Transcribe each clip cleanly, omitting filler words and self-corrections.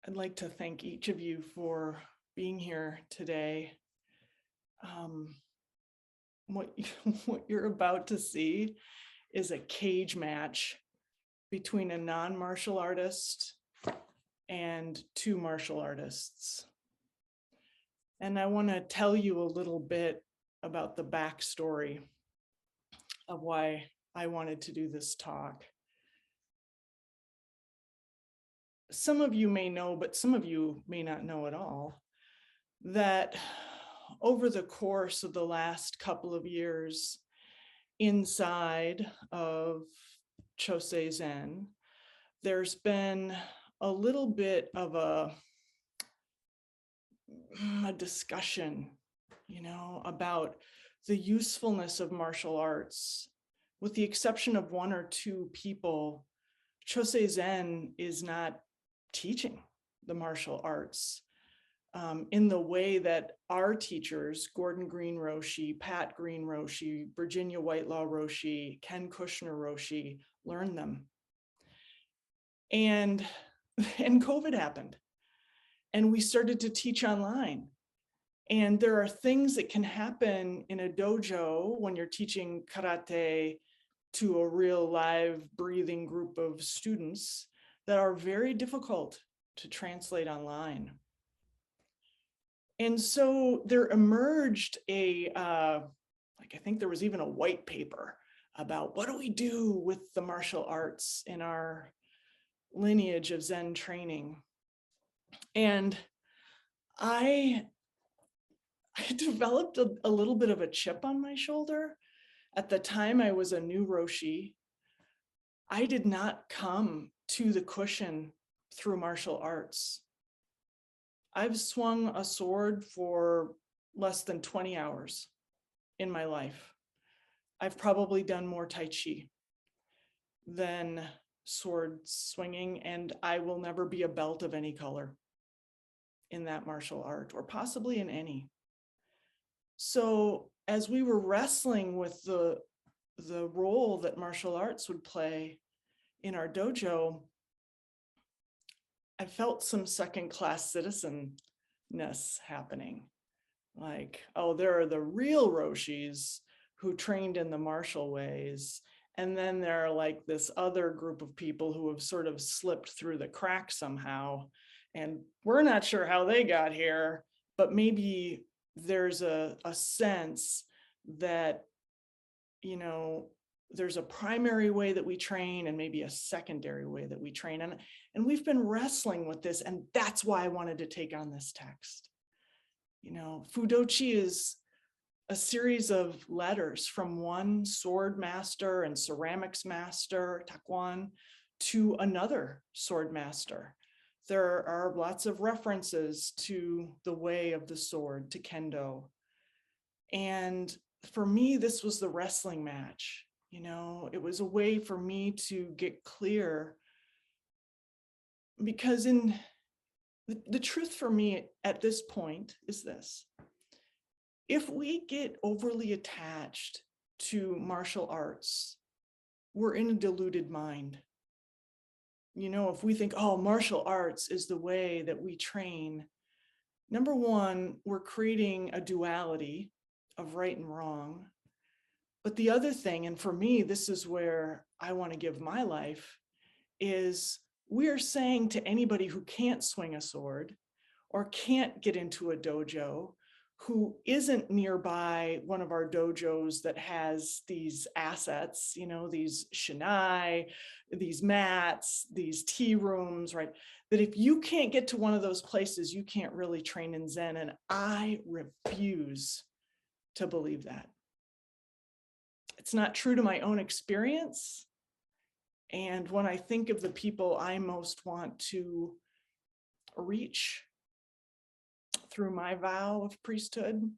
I'd like to thank each of you for being here today. Um, what, what you're about to see is a cage match between a non-martial artist and two martial artists. And I want to tell you a little bit about the backstory of why I wanted to do this talk. Some of you may know, but some of you may not know at all, that over the course of the last couple of years inside of Chosei Zen, there's been a little bit of a discussion, about the usefulness of martial arts. With the exception of one or two people, Chosei Zen is not teaching the martial arts in the way that our teachers, Gordon Green Roshi, Pat Green Roshi, Virginia Whitelaw Roshi, Ken Kushner Roshi, learned them. And COVID happened, and we started to teach online. And there are things that can happen in a dojo when you're teaching karate to a real live breathing group of students that are very difficult to translate online. And so there emerged I think there was even a white paper about what do we do with the martial arts in our lineage of Zen training. And I developed a little bit of a chip on my shoulder. At the time I was a new Roshi. I did not come to the cushion through martial arts. I've swung a sword for less than 20 hours in my life. I've probably done more Tai Chi than sword swinging, and I will never be a belt of any color in that martial art, or possibly in any. So as we were wrestling with the role that martial arts would play in our dojo, I felt some second-class citizenness happening. Like, oh, there are the real Roshis who trained in the martial ways. And then there are like this other group of people who have sort of slipped through the cracks somehow. And we're not sure how they got here, but maybe there's a sense that, there's a primary way that we train and maybe a secondary way that we train. And we've been wrestling with this, and that's why I wanted to take on this text. Fudochi is a series of letters from one sword master and ceramics master, taekwondo, to another sword master. There are lots of references to the way of the sword, to kendo. And for me, this was the wrestling match. It was a way for me to get clear, because the truth for me at this point is this: if we get overly attached to martial arts, we're in a deluded mind. If we think, oh, martial arts is the way that we train, number one, we're creating a duality of right and wrong. But the other thing, and for me, this is where I want to give my life, is we're saying to anybody who can't swing a sword or can't get into a dojo, who isn't nearby one of our dojos that has these assets, these shinai, these mats, these tea rooms, right? That if you can't get to one of those places, you can't really train in Zen. And I refuse to believe that. It's not true to my own experience. And when I think of the people I most want to reach through my vow of priesthood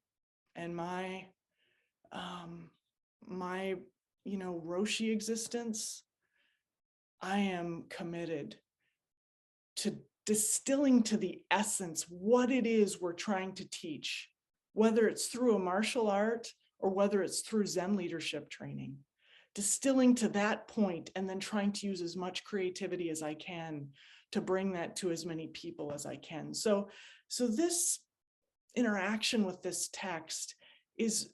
and my Roshi existence, I am committed to distilling to the essence what it is we're trying to teach, whether it's through a martial art or whether it's through Zen leadership training. Distilling to that point and then trying to use as much creativity as I can to bring that to as many people as I can. So this interaction with this text is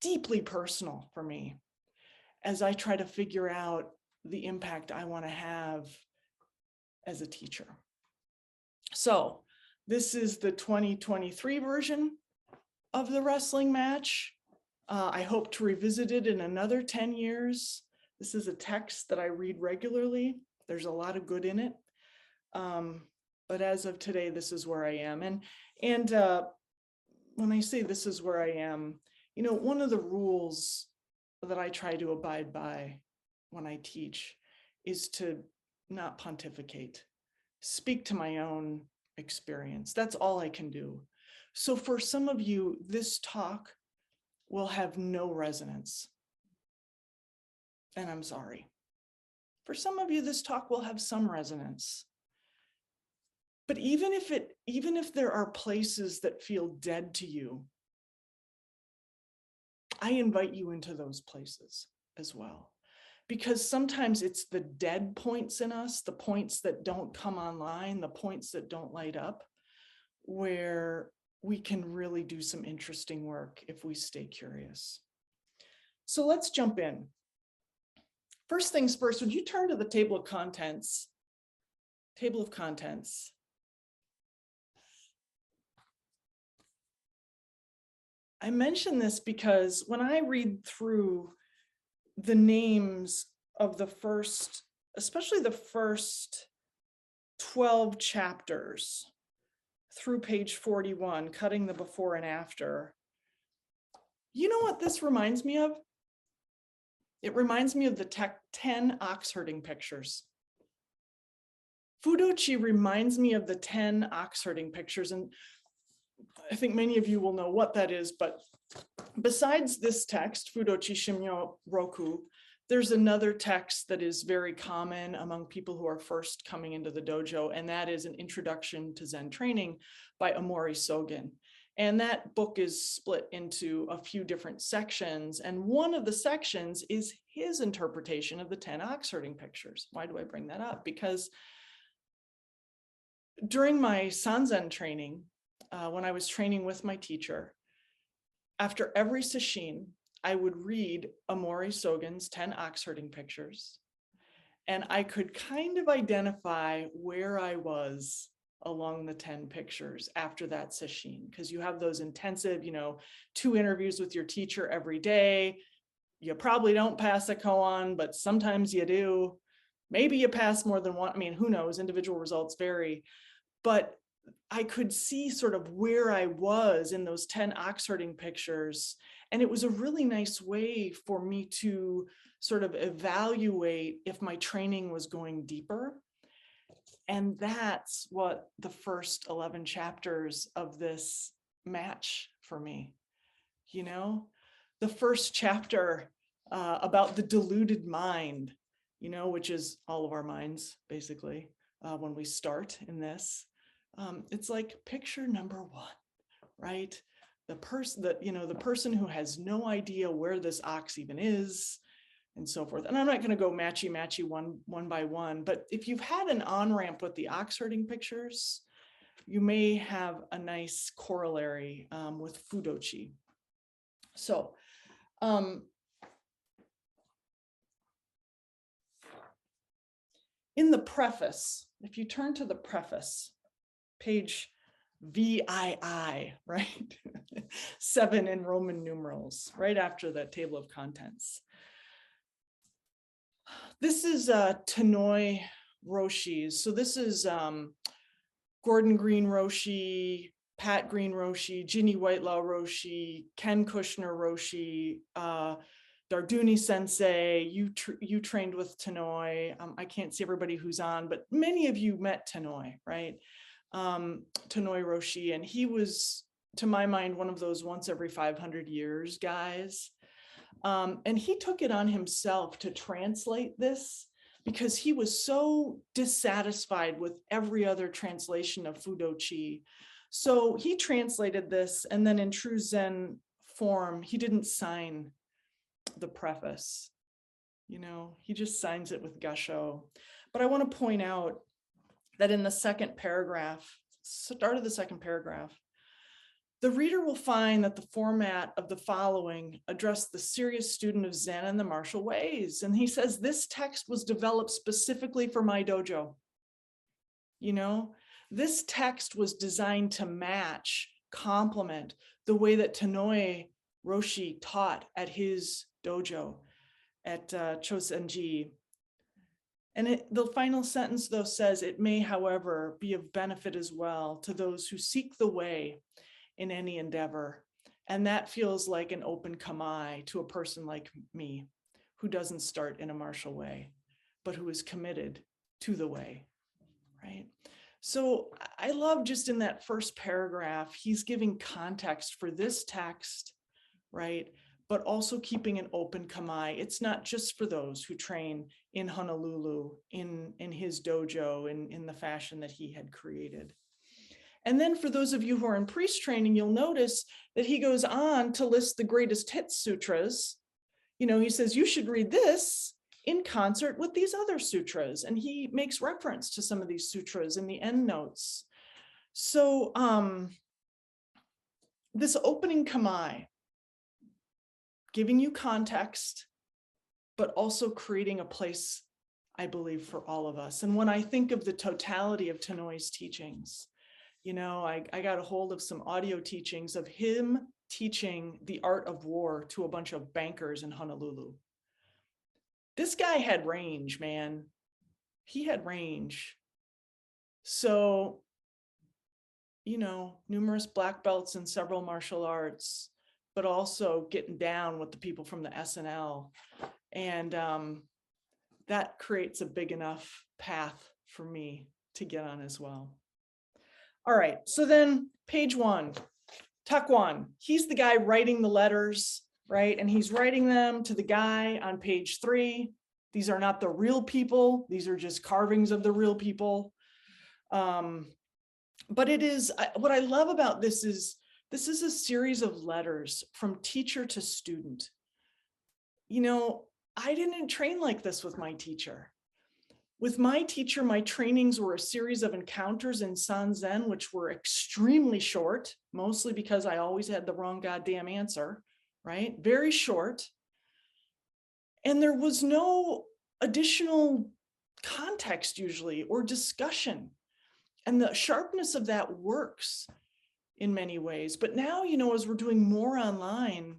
deeply personal for me as I try to figure out the impact I want to have as a teacher. So this is the 2023 version of the wrestling match. I hope to revisit it in another 10 years. This is a text that I read regularly. There's a lot of good in it. But as of today, this is where I am. And when I say this is where I am, you know, one of the rules that I try to abide by when I teach is to not pontificate, speak to my own experience. That's all I can do. So for some of you, this talk will have no resonance. And I'm sorry. For some of you, this talk will have some resonance. But even if there are places that feel dead to you, I invite you into those places as well. Because sometimes it's the dead points in us, the points that don't come online, the points that don't light up, where we can really do some interesting work if we stay curious. So let's jump in. First things first, would you turn to the table of contents? Table of contents. I mention this because when I read through the names of the first, especially the first 12 chapters through page 41, cutting the before and after, you know what this reminds me of? It reminds me of the 10 ox herding pictures. Fudochi reminds me of the 10 ox herding pictures, and I think many of you will know what that is, but besides this text, Fudochi Shimyo Roku, there's another text that is very common among people who are first coming into the dojo, and that is an introduction to Zen training by Omori Sogen. And that book is split into a few different sections. And one of the sections is his interpretation of the 10 ox herding pictures. Why do I bring that up? Because during my Sanzen training, when I was training with my teacher, after every sesshin, I would read Omori Sogen's 10 ox herding pictures, and I could kind of identify where I was along the 10 pictures after that sesshin, because you have those intensive, 2 interviews with your teacher every day. You probably don't pass a koan, but sometimes you do. Maybe you pass more than one. I mean, who knows? Individual results vary. But I could see sort of where I was in those 10 ox herding pictures. And it was a really nice way for me to sort of evaluate if my training was going deeper. And that's what the first 11 chapters of this match for me. The first chapter about the deluded mind, which is all of our minds, basically, when we start in this. It's like picture number 1, right? The person who has no idea where this ox even is, and so forth. And I'm not going to go matchy one by one, but if you've had an on-ramp with the ox herding pictures, you may have a nice corollary with Fudochi. So, in the preface, if you turn to the preface, page VII, right? 7 in Roman numerals, right after the table of contents. This is Tanoi Roshi's. So this is Gordon Green Roshi, Pat Green Roshi, Ginny Whitelaw Roshi, Ken Kushner Roshi, Darduni Sensei. You trained with Tanoi. I can't see everybody who's on, but many of you met Tanoi, right? Tanoi Roshi, and he was, to my mind, one of those once every 500 years guys. And he took it on himself to translate this because he was so dissatisfied with every other translation of Fudochi. So he translated this, and then in true Zen form, he didn't sign the preface. He just signs it with Gasho. But I want to point out that in the second paragraph, start of the second paragraph, the reader will find that the format of the following address the serious student of Zen and the martial ways. And he says, this text was developed specifically for my dojo. You know, this text was designed to match, complement the way that Tanoi Roshi taught at his dojo at Chosenji. And the final sentence, though, says, it may, however, be of benefit as well to those who seek the way in any endeavor. And that feels like an open kamae to a person like me, who doesn't start in a martial way, but who is committed to the way, right? So I love just in that first paragraph, he's giving context for this text, right? But also keeping an open kamae. It's not just for those who train in Honolulu, in his dojo, in the fashion that he had created. And then for those of you who are in priest training, you'll notice that he goes on to list the greatest hit sutras. You know, he says, you should read this in concert with these other sutras. And he makes reference to some of these sutras in the end notes. So this opening kamae, giving you context, but also creating a place, I believe, for all of us. And when I think of the totality of Tanoi's teachings, you know, I got a hold of some audio teachings of him teaching the art of war to a bunch of bankers in Honolulu. This guy had range, man. He had range. So, you know, numerous black belts in several martial arts, but also getting down with the people from the SNL. And that creates a big enough path for me to get on as well. All right, so then page 1, Taekwan, he's the guy writing the letters, right? And he's writing them to the guy on page 3. These are not the real people. These are just carvings of the real people. But it is, what I love about this is a series of letters from teacher to student. You know, I didn't train like this with my teacher. With my teacher, my trainings were a series of encounters in Sanzen, which were extremely short, mostly because I always had the wrong goddamn answer, right? Very short. And there was no additional context usually or discussion. And the sharpness of that works in many ways. But now, you know, as we're doing more online,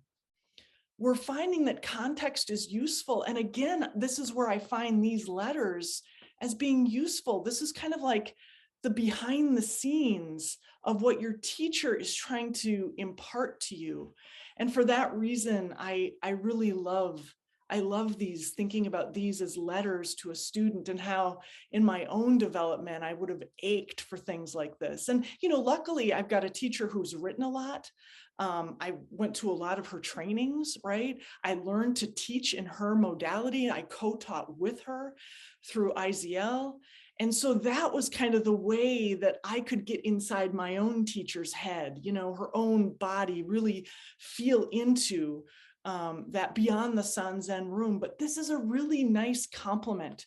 we're finding that context is useful. And again, this is where I find these letters as being useful. This is kind of like the behind the scenes of what your teacher is trying to impart to you. And for that reason, I really love these, thinking about these as letters to a student, and how in my own development, I would have ached for things like this. And, you know, luckily I've got a teacher who's written a lot. I went to a lot of her trainings, right? I learned to teach in her modality. I co-taught with her through IZL. And so that was kind of the way that I could get inside my own teacher's head, you know, her own body, really feel into that beyond the Sanzen room. But this is a really nice complement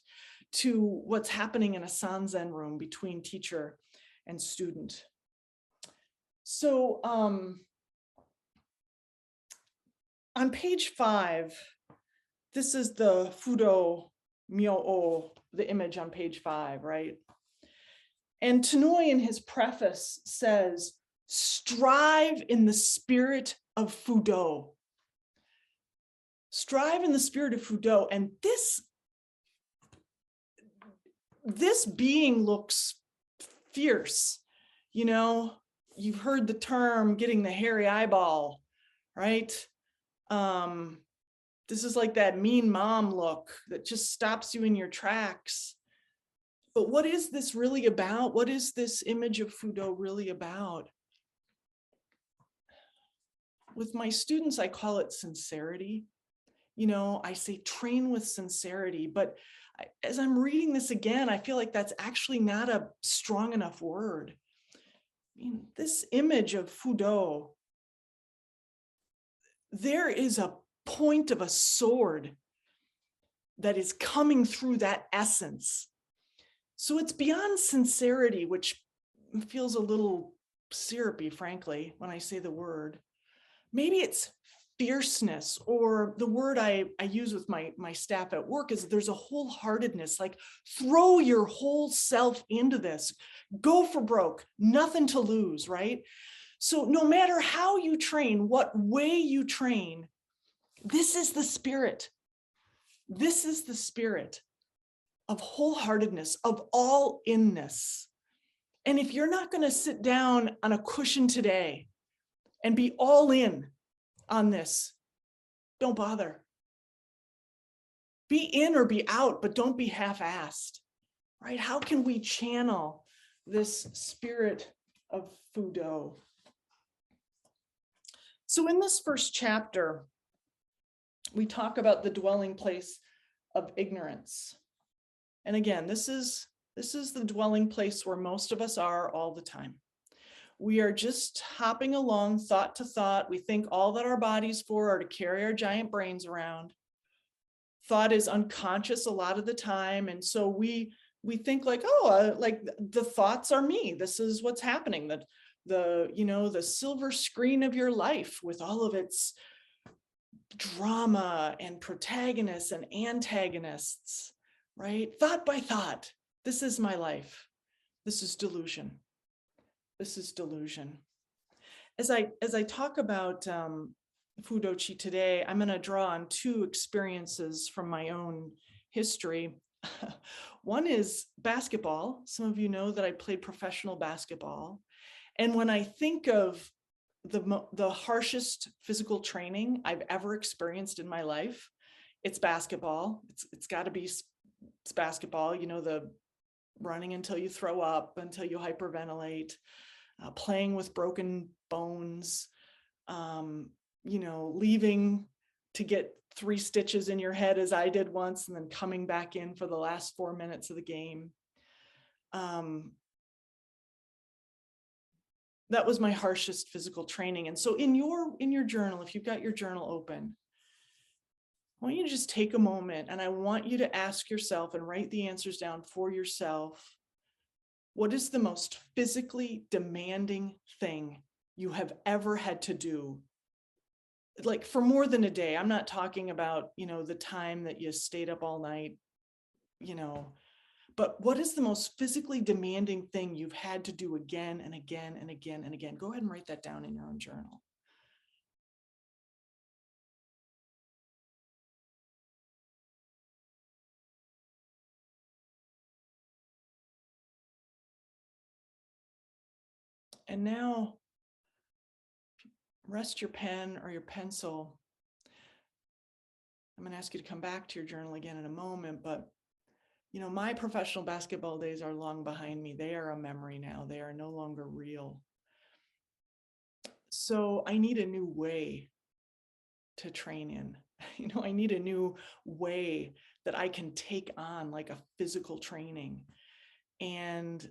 to what's happening in a Sanzen room between teacher and student. So on page 5, this is the Fudo Myo-o, the image on page 5, right? And Tanoi in his preface says, strive in the spirit of Fudo. Strive in the spirit of Fudo. And this being looks fierce. You know, you've heard the term getting the hairy eyeball, right? This is like that mean mom look that just stops you in your tracks. But what is this really about? What is this image of Fudo really about? With my students, I call it sincerity. You know, I say train with sincerity, but as I'm reading this again, I feel like that's actually not a strong enough word. I mean, this image of Fudo, there is a point of a sword that is coming through that essence. So it's beyond sincerity, which feels a little syrupy, frankly, when I say the word. Maybe it's fierceness, or the word I use with my staff at work is there's a wholeheartedness, like throw your whole self into this, go for broke, nothing to lose, right? So no matter how you train, what way you train, this is the spirit. This is the spirit of wholeheartedness, of all inness. And if you're not going to sit down on a cushion today and be all in on this, don't bother. Be in or be out, but don't be half-assed, right? How can we channel this spirit of Fudo? So in this first chapter, we talk about the dwelling place of ignorance. And again, this is the dwelling place where most of us are all the time. We are just hopping along thought to thought. We think all that our bodies for are to carry our giant brains around. Thought is unconscious a lot of the time. And so we think like, oh, like the thoughts are me. This is what's happening. That the silver screen of your life with all of its drama and protagonists and antagonists, right? Thought by thought. This is my life. This is delusion. This is delusion. As I talk about Fudochi today, I'm going to draw on two experiences from my own history. One is basketball. Some of you know that I played professional basketball. And when I think of the harshest physical training I've ever experienced in my life, it's basketball. It's got to be it's basketball, the running until you throw up, until you hyperventilate, playing with broken bones, leaving to get 3 stitches in your head as I did once, and then coming back in for the last 4 minutes of the game. That was my harshest physical training. And so in your journal, if you've got your journal open, I want you to just take a moment, and I want you to ask yourself and write the answers down for yourself. What is the most physically demanding thing you have ever had to do? Like for more than a day. I'm not talking about, the time that you stayed up all night, but what is the most physically demanding thing you've had to do again and again and again and again? Go ahead and write that down in your own journal. And now rest your pen or your pencil. I'm going to ask you to come back to your journal again in a moment, but my professional basketball days are long behind me. They are a memory now. They are no longer real. So I need a new way to train in. I need a new way that I can take on like a physical training. And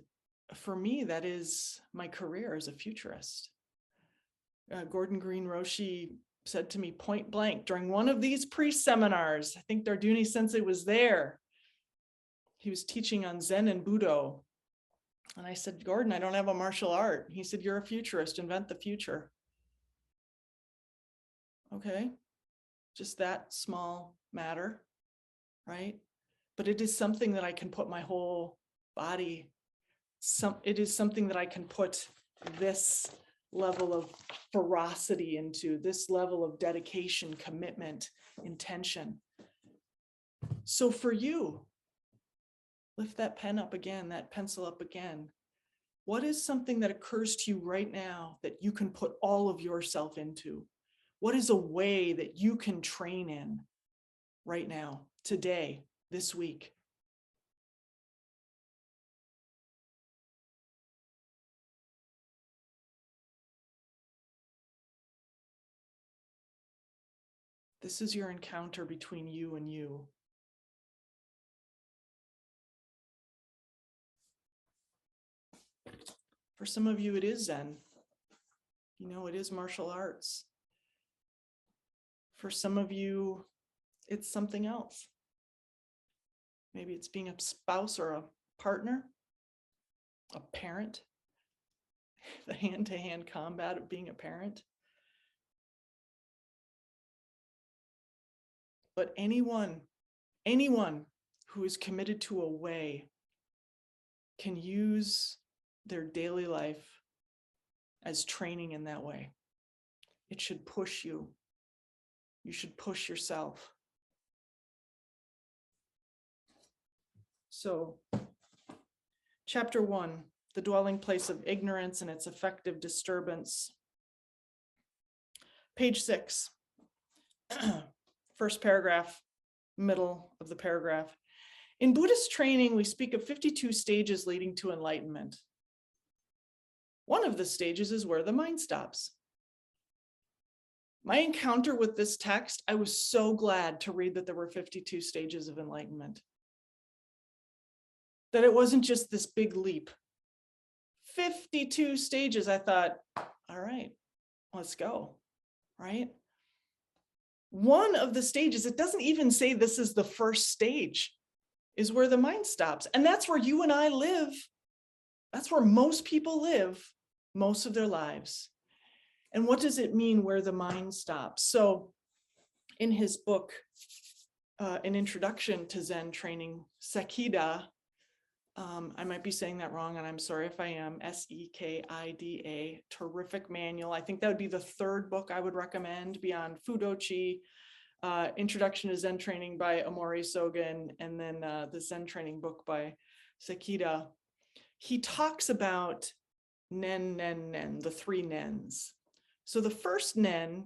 for me, that is my career as a futurist. Gordon Green Roshi said to me point blank during one of these pre-seminars, I think Darduni Sensei was there. He was teaching on Zen and Budo. And I said, Gordon, I don't have a martial art. He said, you're a futurist, invent the future. Okay, just that small matter, right? But it is something that I can put my whole body, it is something that I can put this level of ferocity into, this level of dedication, commitment, intention. So for you, lift that pen up again, that pencil up again. What is something that occurs to you right now that you can put all of yourself into? What is a way that you can train in right now, today, this week? This is your encounter between you and you. For some of you, it is Zen. It is martial arts. For some of you, it's something else. Maybe it's being a spouse or a partner, a parent, the hand-to-hand combat of being a parent. But anyone who is committed to a way can use their daily life as training in that way. It should push you. You should push yourself. So, chapter 1, the dwelling place of ignorance and its effective disturbance. Page 6, first paragraph, middle of the paragraph. In Buddhist training, we speak of 52 stages leading to enlightenment. One of the stages is where the mind stops. My encounter with this text, I was so glad to read that there were 52 stages of enlightenment. That it wasn't just this big leap. 52 stages, I thought, all right, let's go, right? One of the stages, it doesn't even say this is the first stage, is where the mind stops. And that's where you and I live. That's where most people live most of their lives. And what does it mean where the mind stops? So in his book, An Introduction to Zen Training, Sekida, I might be saying that wrong, and I'm sorry if I am, Sekida, terrific manual. I think that would be the third book I would recommend beyond Fudochi, Introduction to Zen Training by Amori Sogen, and then the Zen Training book by Sekida. He talks about nen, the three nens. So the first nen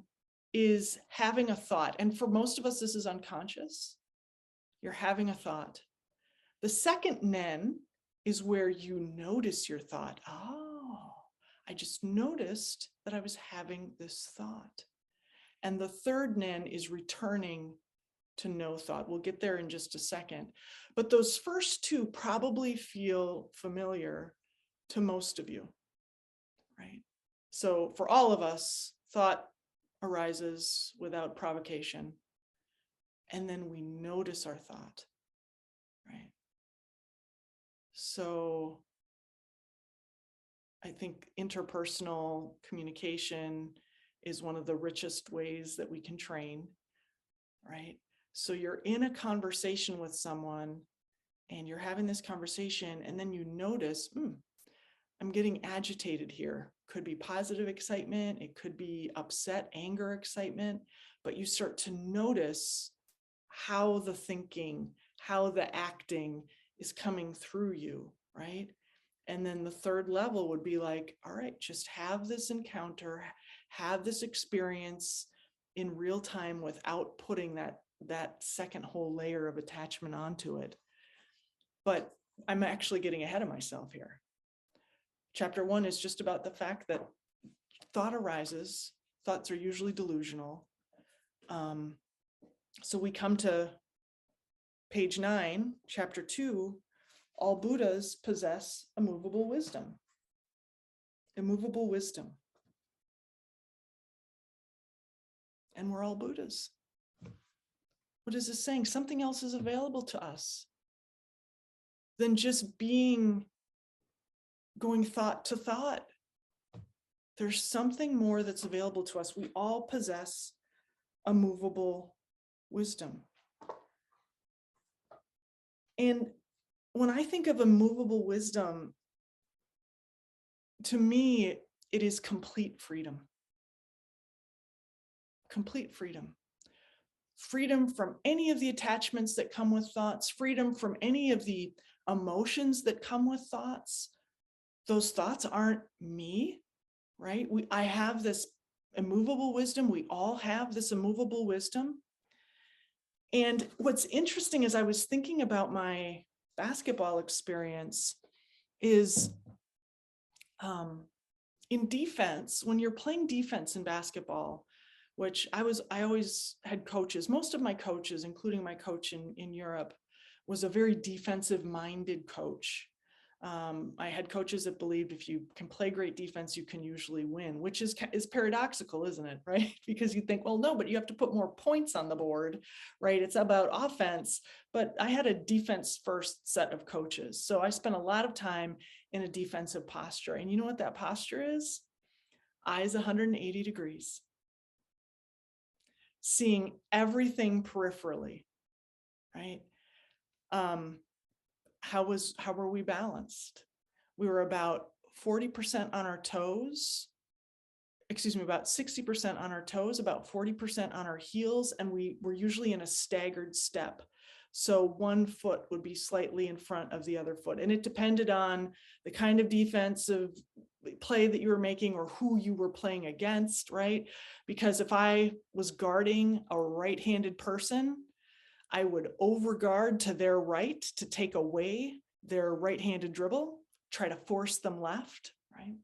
is having a thought. And for most of us, this is unconscious. You're having a thought. The second nen is where you notice your thought. Oh, I just noticed that I was having this thought. And the third nen is returning to no thought. We'll get there in just a second. But those first two probably feel familiar to most of you, right? So for all of us, thought arises without provocation. And then we notice our thought, right? So I think interpersonal communication is one of the richest ways that we can train, right? So you're in a conversation with someone and you're having this conversation and then you notice, I'm getting agitated here. Could be positive excitement. It could be upset, anger, excitement, but you start to notice how the thinking, how the acting is coming through you, right? And then the third level would be like, all right, just have this encounter, have this experience in real time without putting that second whole layer of attachment onto it. But I'm actually getting ahead of myself here. Chapter 1 is just about the fact that thought arises. Thoughts are usually delusional. So we come to page 9, chapter 2, all Buddhas possess immovable wisdom. Immovable wisdom. And we're all Buddhas. What is this saying? Something else is available to us than just going thought to thought. There's something more that's available to us. We all possess immovable wisdom. And when I think of immovable wisdom, to me, it is complete freedom. Complete freedom. Freedom from any of the attachments that come with thoughts, freedom from any of the emotions that come with thoughts. Those thoughts aren't me, right? I have this immovable wisdom. We all have this immovable wisdom. And what's interesting is I was thinking about my basketball experience is in defense, when you're playing defense in basketball, which I always had coaches, most of my coaches, including my coach in Europe, was a very defensive minded coach. I had coaches that believed if you can play great defense, you can usually win, which is paradoxical, isn't it? Right? Because you think, well, no, but you have to put more points on the board, right? It's about offense. But I had a defense first set of coaches. So I spent a lot of time in a defensive posture. And you know what that posture is? Eyes 180 degrees, seeing everything peripherally, right? How were we balanced? We were about 40% on our toes, about 60% on our toes, about 40% on our heels, and we were usually in a staggered step. So one foot would be slightly in front of the other foot. And it depended on the kind of defensive play that you were making or who you were playing against, right? Because if I was guarding a right-handed person, I would overguard to their right to take away their right-handed dribble, try to force them left, right?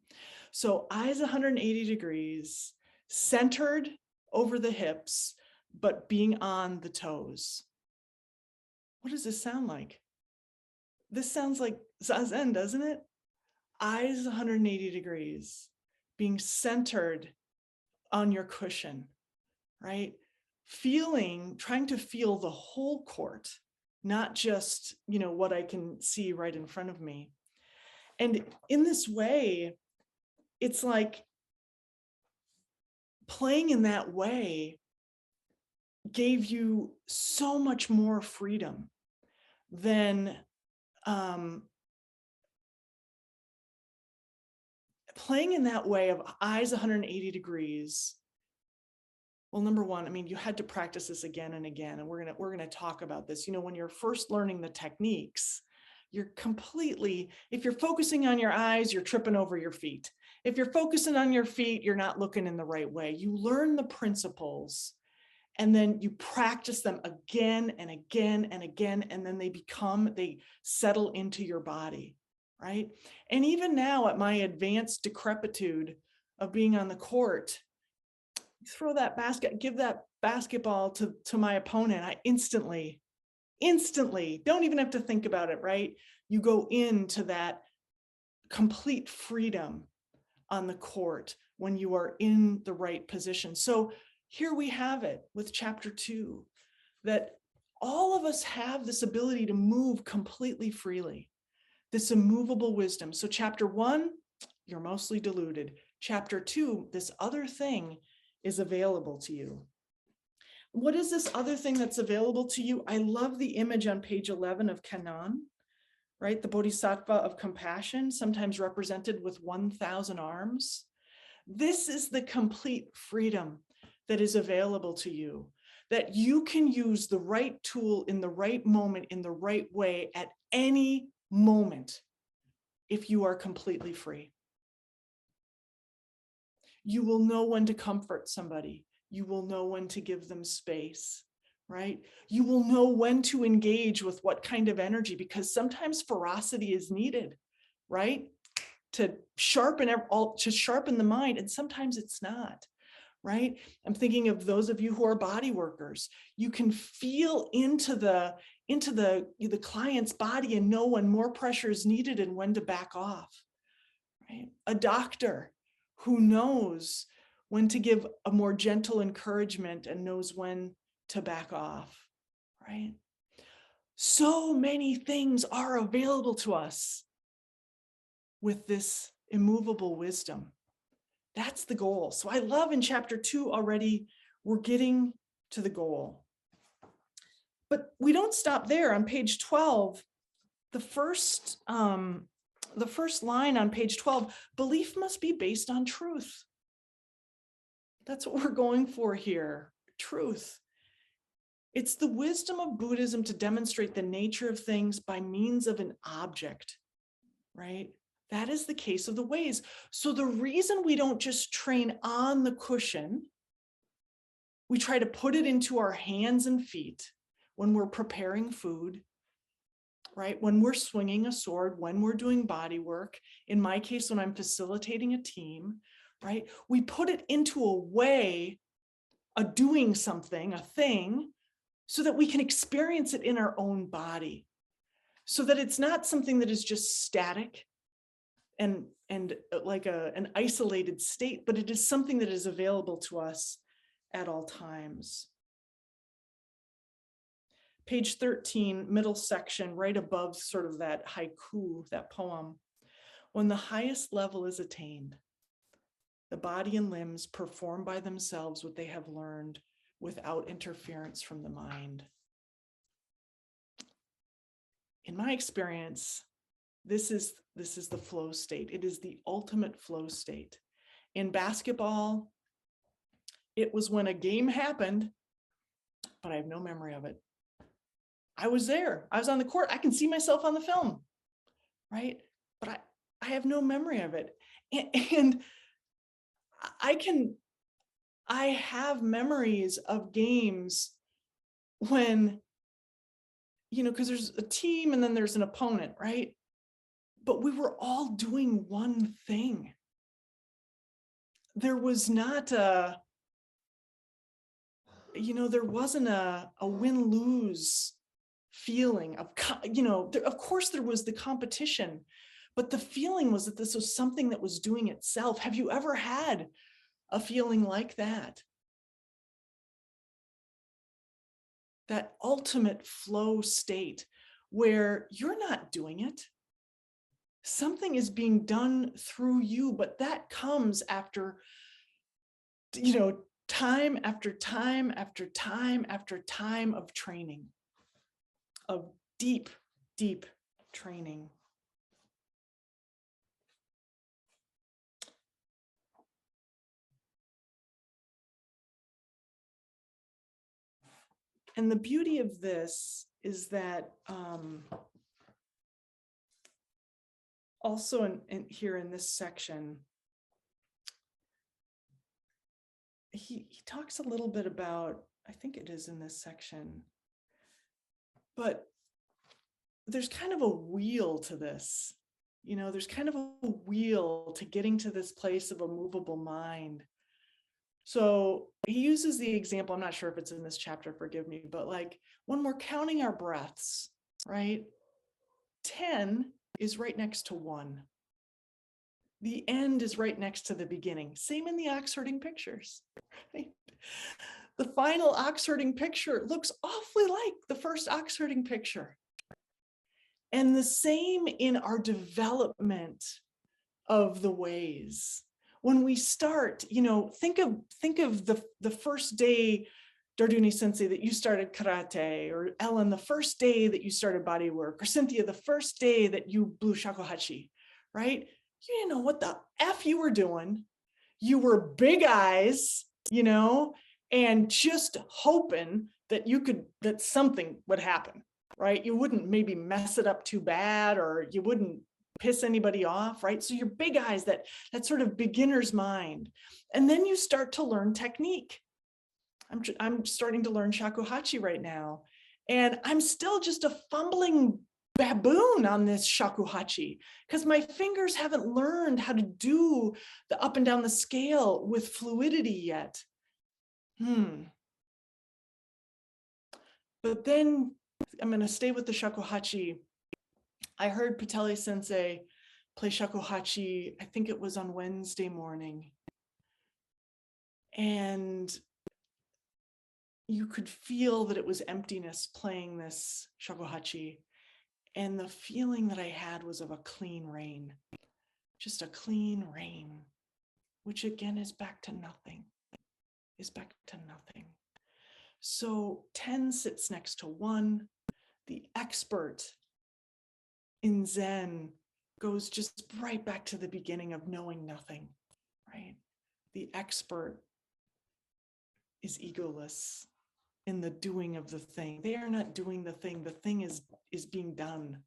So eyes 180 degrees, centered over the hips, but being on the toes. What does this sound like? This sounds like Zazen, doesn't it? Eyes 180 degrees, being centered on your cushion, right? Trying to feel the whole court, not just, what I can see right in front of me. And in this way, it's like playing in that way gave you so much more freedom than playing in that way of eyes 180 degrees. Well, number one, I mean, you had to practice this again and again, and we're gonna talk about this. When you're first learning the techniques, if you're focusing on your eyes, you're tripping over your feet. If you're focusing on your feet, you're not looking in the right way. You learn the principles, and then you practice them again and again and again, and then they settle into your body, right? And even now, at my advanced decrepitude of being on the court, throw that give that basketball to my opponent, I instantly, don't even have to think about it, right? You go into that complete freedom on the court when you are in the right position. So here we have it with chapter 2, that all of us have this ability to move completely freely, this immovable wisdom. So chapter 1, you're mostly deluded. Chapter 2, this other thing is available to you. What is this other thing that's available to you? I love the image on page 11 of Kannon, right? The Bodhisattva of compassion, sometimes represented with 1,000 arms. This is the complete freedom that is available to you, that you can use the right tool in the right moment, in the right way at any moment, if you are completely free. You will know when to comfort somebody. You will know when to give them space, right? You will know when to engage with what kind of energy, because sometimes ferocity is needed, right? To sharpen the mind, and sometimes it's not, right? I'm thinking of those of you who are body workers. You can feel into the client's body and know when more pressure is needed and when to back off, right? A doctor who knows when to give a more gentle encouragement and knows when to back off, right? So many things are available to us with this immovable wisdom. That's the goal. So I love in chapter 2 already, we're getting to the goal. But we don't stop there. On page 12, the first line on page 12, belief must be based on truth. That's what we're going for here, truth. It's the wisdom of Buddhism to demonstrate the nature of things by means of an object, right? That is the case of the ways. So the reason we don't just train on the cushion, we try to put it into our hands and feet when we're preparing food, right? When we're swinging a sword, when we're doing body work, in my case, when I'm facilitating a team, right? We put it into a way, a doing something, a thing, so that we can experience it in our own body. so that it's not something that is just static and like an isolated state, but it is something that is available to us at all times. Page 13, middle section, right above sort of that haiku, that poem. When the highest level is attained, the body and limbs perform by themselves what they have learned without interference from the mind. In my experience, this is the flow state. It is the ultimate flow state. In basketball, it was when a game happened, but I have no memory of it. I was there. I was on the court. I can see myself on the film, right? But I have no memory of it. And I have memories of games when, because there's a team and then there's an opponent, right? But we were all doing one thing. There was not there wasn't a win-lose feeling of, of course there was the competition, but the feeling was that this was something that was doing itself. Have you ever had a feeling like that? That ultimate flow state where you're not doing it. Something is being done through you, but that comes after, time after time after time after time of training, of deep, deep training. And the beauty of this is that also here in this section, he talks a little bit about, I think it is in this section, but there's kind of a wheel to this. There's kind of a wheel to getting to this place of a movable mind. So he uses the example, I'm not sure if it's in this chapter, forgive me, but like when we're counting our breaths, right? 10 is right next to 1. The end is right next to the beginning. Same in the ox herding pictures, right? The final ox herding picture looks awfully like the first ox herding picture. And the same in our development of the ways. When we start, think of the first day, Darduni Sensei, that you started karate, or Ellen, the first day that you started body work, or Cynthia, the first day that you blew shakuhachi, right? You didn't know what the F you were doing. You were big eyes, and just hoping that something would happen, right? You wouldn't maybe mess it up too bad, or you wouldn't piss anybody off, right? So your big eyes, that sort of beginner's mind. And then you start to learn technique. I'm starting to learn shakuhachi right now. And I'm still just a fumbling baboon on this shakuhachi because my fingers haven't learned how to do the up and down the scale with fluidity yet. But then I'm going to stay with the shakuhachi. I heard Pateli Sensei play shakuhachi, I think it was on Wednesday morning. And you could feel that it was emptiness playing this shakuhachi. And the feeling that I had was of a clean rain, just a clean rain, which again is back to nothing, So 10 sits next to 1. The expert in Zen goes just right back to the beginning of knowing nothing, right? The expert is egoless in the doing of the thing. They are not doing the thing is being done,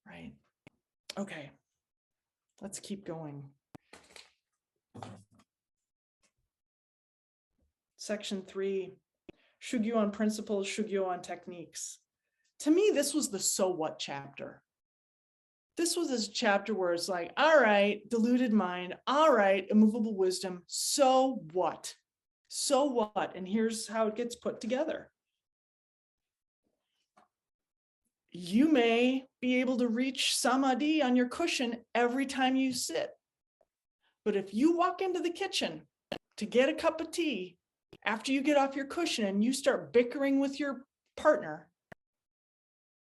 right? Okay, let's keep going. Section 3, Shugyo on principles, Shugyo on techniques. To me, this was the so what chapter. This was this chapter where it's like, all right, deluded mind, all right, immovable wisdom, so what? So what? And here's how it gets put together. You may be able to reach samadhi on your cushion every time you sit. But if you walk into the kitchen to get a cup of tea after you get off your cushion and you start bickering with your partner,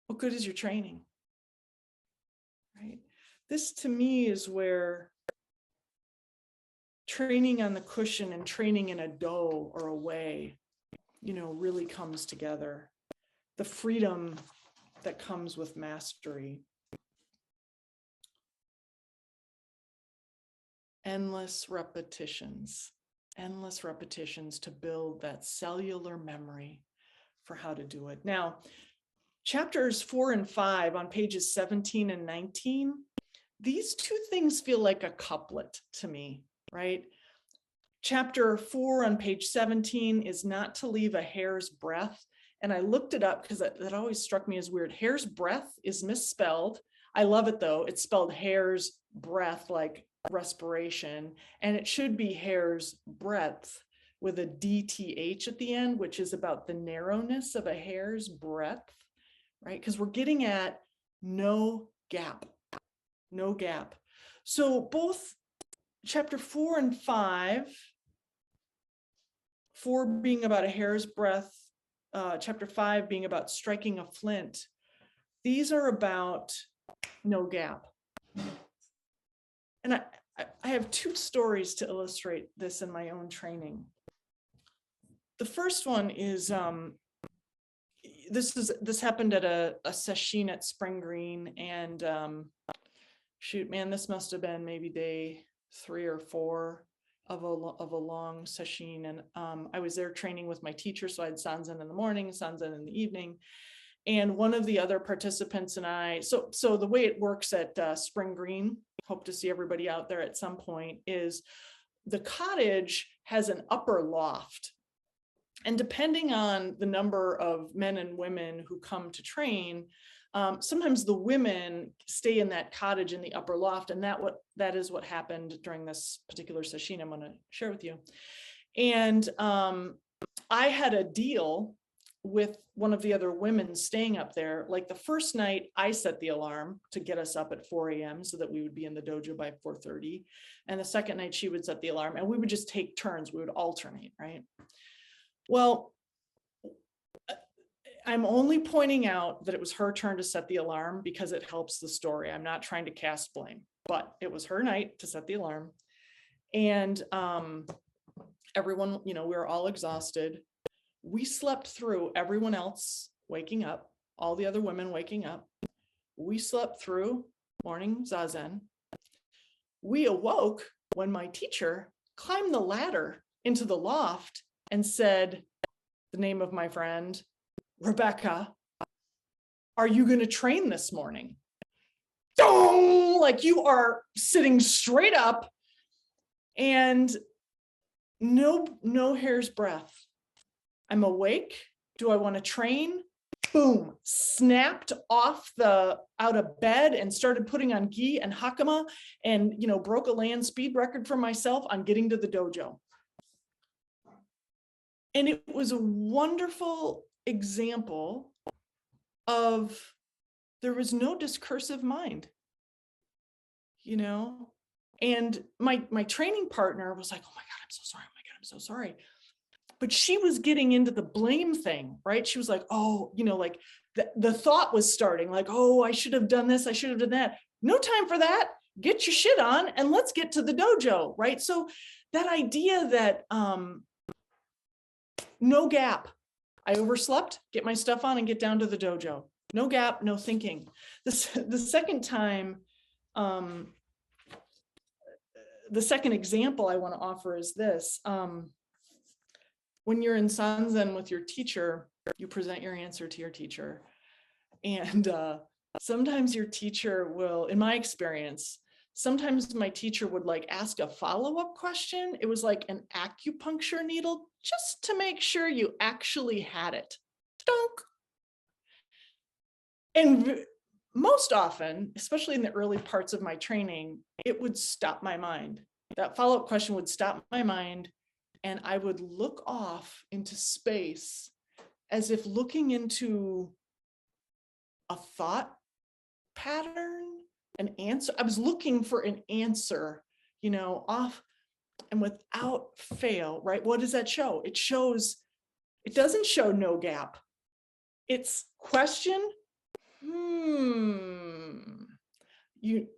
what good is your training? Right? This to me is where training on the cushion and training in a do or a way, really comes together. The freedom that comes with mastery. Endless repetitions to build that cellular memory for how to do it. Now, chapters 4 and 5 on pages 17 and 19, these two things feel like a couplet to me, right? Chapter 4 on page 17 is not to leave a hair's breadth. And I looked it up because that always struck me as weird. Hair's breadth is misspelled. I love it though. It's spelled hair's breath, like respiration, and it should be hair's breadth with a DTH at the end, which is about the narrowness of a hair's breadth, right? Because we're getting at no gap. So both chapter 4 and 5, 4 being about a hair's breadth, chapter 5 being about striking a flint, these are about no gap. And I have two stories to illustrate this in my own training. The first one is, this happened at a sesshin at Spring Green, and shoot, man, this must have been maybe day 3 or 4 of a long sesshin. And I was there training with my teacher. So I had Sanzen in the morning, Sanzen in the evening. And one of the other participants and I, so the way it works at Spring Green, hope to see everybody out there at some point, is the cottage has an upper loft. And depending on the number of men and women who come to train, sometimes the women stay in that cottage in the upper loft. And that is what happened during this particular sesshin I'm going to share with you. And I had a deal with one of the other women staying up there. Like the first night, I set the alarm to get us up at 4 a.m. so that we would be in the dojo by 4:30. And the second night, she would set the alarm, and we would just take turns. We would alternate, right? Well, I'm only pointing out that it was her turn to set the alarm because it helps the story. I'm not trying to cast blame, but it was her night to set the alarm. And everyone, we were all exhausted. We slept through everyone else waking up, all the other women waking up. We slept through morning zazen. We awoke when my teacher climbed the ladder into the loft and said the name of my friend, Rebecca, are you going to train this morning? Dong! Like you are sitting straight up and no hair's breadth. I'm awake. Do I want to train? Boom, snapped off out of bed and started putting on gi and hakama and, broke a land speed record for myself on getting to the dojo. And it was a wonderful example of there was no discursive mind, and my training partner was like, oh my God, I'm so sorry. Oh my God, I'm so sorry. But she was getting into the blame thing, right? She was like, oh, like the thought was starting like, oh, I should have done this. I should have done that. No time for that. Get your shit on and let's get to the dojo, right? So that idea that no gap. I overslept, get my stuff on and get down to the dojo. No gap, no thinking. The second time, the second example I want to offer is this. When you're in Sanzen with your teacher, you present your answer to your teacher. And sometimes your teacher will, in my experience, sometimes my teacher would ask a follow-up question. It was like an acupuncture needle just to make sure you actually had it. Donk. And most often, especially in the early parts of my training, it would stop my mind. That follow-up question would stop my mind, and I would look off into space as if looking into a thought pattern, an answer. I was looking for an answer, off and without fail, right? What does that show? It doesn't show no gap. It's question.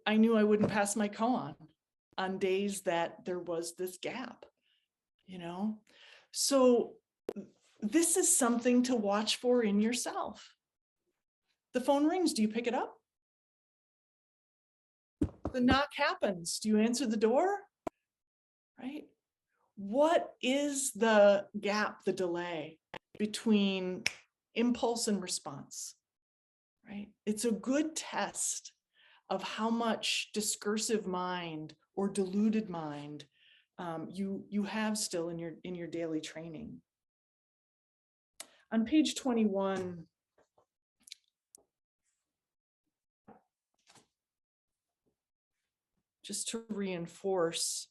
I knew I wouldn't pass my koan on days that there was this gap, So this is something to watch for in yourself. The phone rings. Do you pick it up? The knock happens. Do you answer the door? Right? What is the gap, the delay between impulse and response? Right? It's a good test of how much discursive mind or deluded mind you have still in your daily training. On page 21, just to reinforce,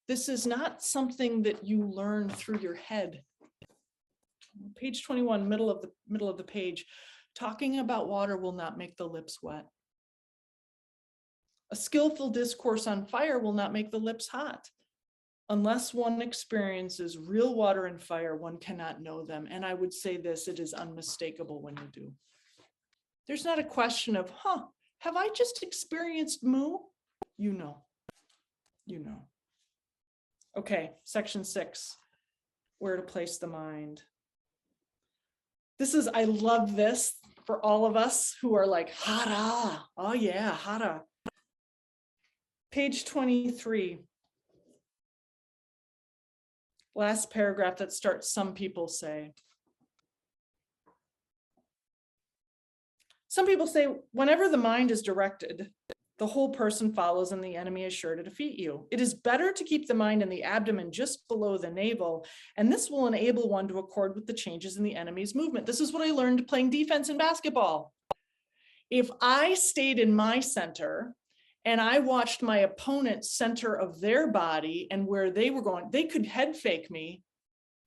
this is not something that you learn through your head. Page 21, middle of the page, talking about water will not make the lips wet. A skillful discourse on fire will not make the lips hot. Unless one experiences real water and fire, one cannot know them. And I would say this, it is unmistakable when you do. There's not a question of, have I just experienced moo? You know. Okay, section 6, where to place the mind. I love this for all of us who are like, hara. Oh yeah, hara. Page 23. Last paragraph that starts, some people say. Some people say, whenever the mind is directed, the whole person follows and the enemy is sure to defeat you. It is better to keep the mind in the abdomen just below the navel, and this will enable one to accord with the changes in the enemy's movement. This is what I learned playing defense in basketball. If I stayed in my center and I watched my opponent's center of their body and where they were going, they could head fake me,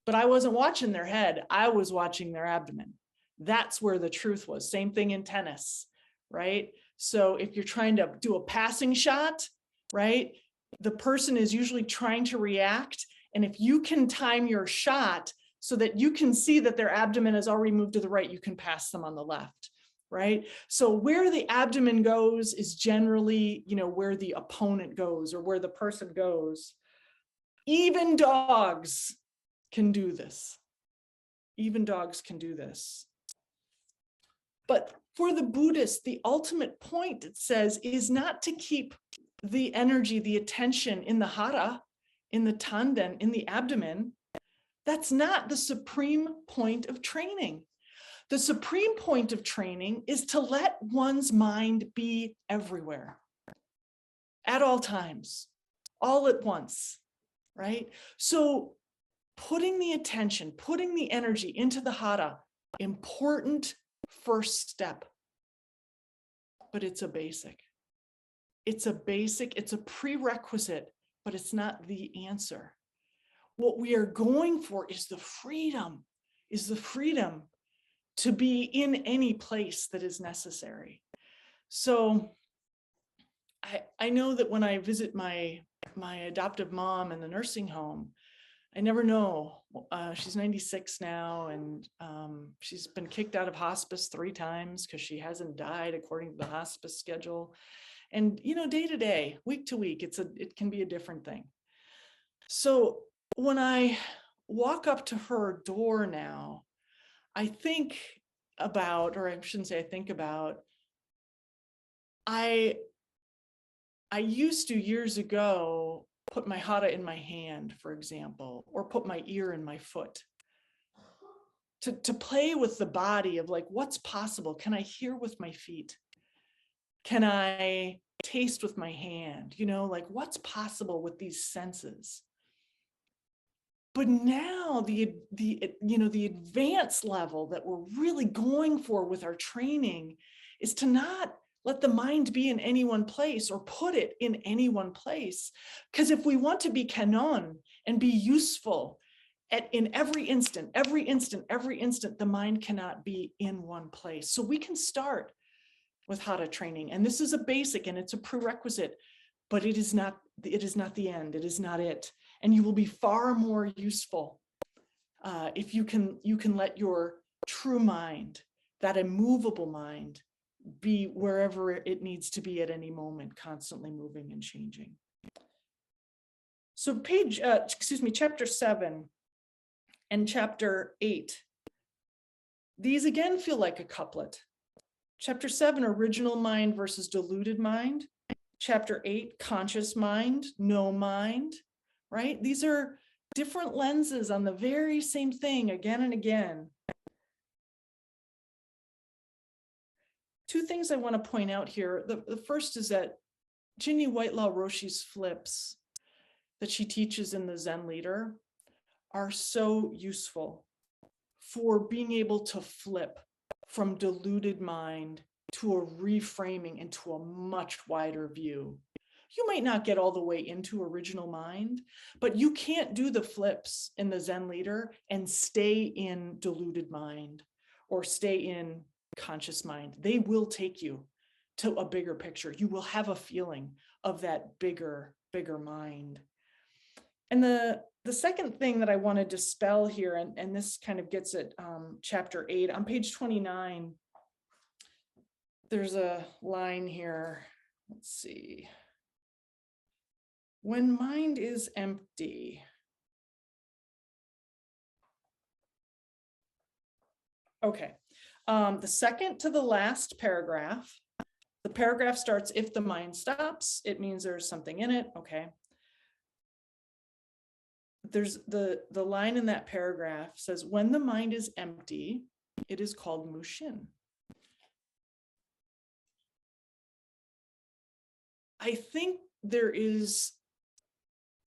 but I wasn't watching their head. I was watching their abdomen. That's where the truth was. Same thing in tennis, right? So if you're trying to do a passing shot, right, the person is usually trying to react. And if you can time your shot so that you can see that their abdomen has already moved to the right, you can pass them on the left, right? So where the abdomen goes is generally, where the opponent goes or where the person goes. Even dogs can do this. Even dogs can do this. But for the Buddhist, the ultimate point, it says, is not to keep the energy, the attention in the hara, in the tanden, in the abdomen. That's not the supreme point of training. The supreme point of training is to let one's mind be everywhere, at all times, all at once, right? So putting the attention, putting the energy into the hara, important first step, but it's a basic. It's a prerequisite, but it's not the answer. What we are going for is the freedom to be in any place that is necessary. So I know that when I visit my adoptive mom in the nursing home, I never know. She's 96 now, and she's been kicked out of hospice 3 times because she hasn't died according to the hospice schedule. And day to day, week to week, it can be a different thing. So when I walk up to her door now, I think about, or I shouldn't say I think about, I used to years ago put my hara in my hand, for example, or put my ear in my foot to play with the body of like, what's possible? Can I hear with my feet? Can I taste with my hand? Like what's possible with these senses? But now the advanced level that we're really going for with our training is to not let the mind be in any one place or put it in any one place. Because if we want to be canon and be useful in every instant, the mind cannot be in one place. So we can start with Hatha training. And this is a basic and it's a prerequisite, but it is not the end. It is not it. And you will be far more useful if you can let your true mind, that immovable mind, be wherever it needs to be at any moment, constantly moving and changing. So chapter 7 and chapter 8, these again feel like a couplet. Chapter 7, original mind versus deluded mind. Chapter 8, conscious mind, no mind, right? These are different lenses on the very same thing again and again. Two things I want to point out here. The first is that Ginny Whitelaw Roshi's flips that she teaches in the Zen Leader are so useful for being able to flip from deluded mind to a reframing into a much wider view. You might not get all the way into original mind, but you can't do the flips in the Zen Leader and stay in deluded mind or stay in conscious mind. They will take you to a bigger picture. You will have a feeling of that bigger mind. And the second thing that I want to dispel here, and this kind of gets at chapter 8, on page 29, there's a line here. Let's see. When mind is empty. Okay. The second to the last paragraph, the paragraph starts, if the mind stops, it means there's something in it. Okay. There's the line in that paragraph says, when the mind is empty, it is called mushin. I think there is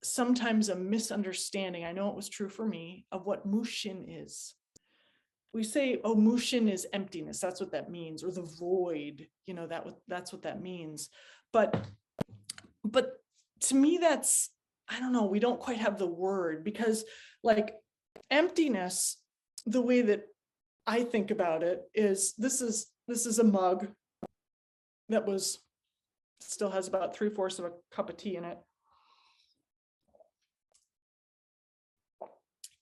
sometimes a misunderstanding, I know it was true for me, of what mushin is. We say, oh, mushin is emptiness. That's what that means, or the void, you know, that's what that means. But to me, that's, I don't know, we don't quite have the word, because like emptiness, the way that I think about it is, this is a mug that still has about 3/4 of a cup of tea in it.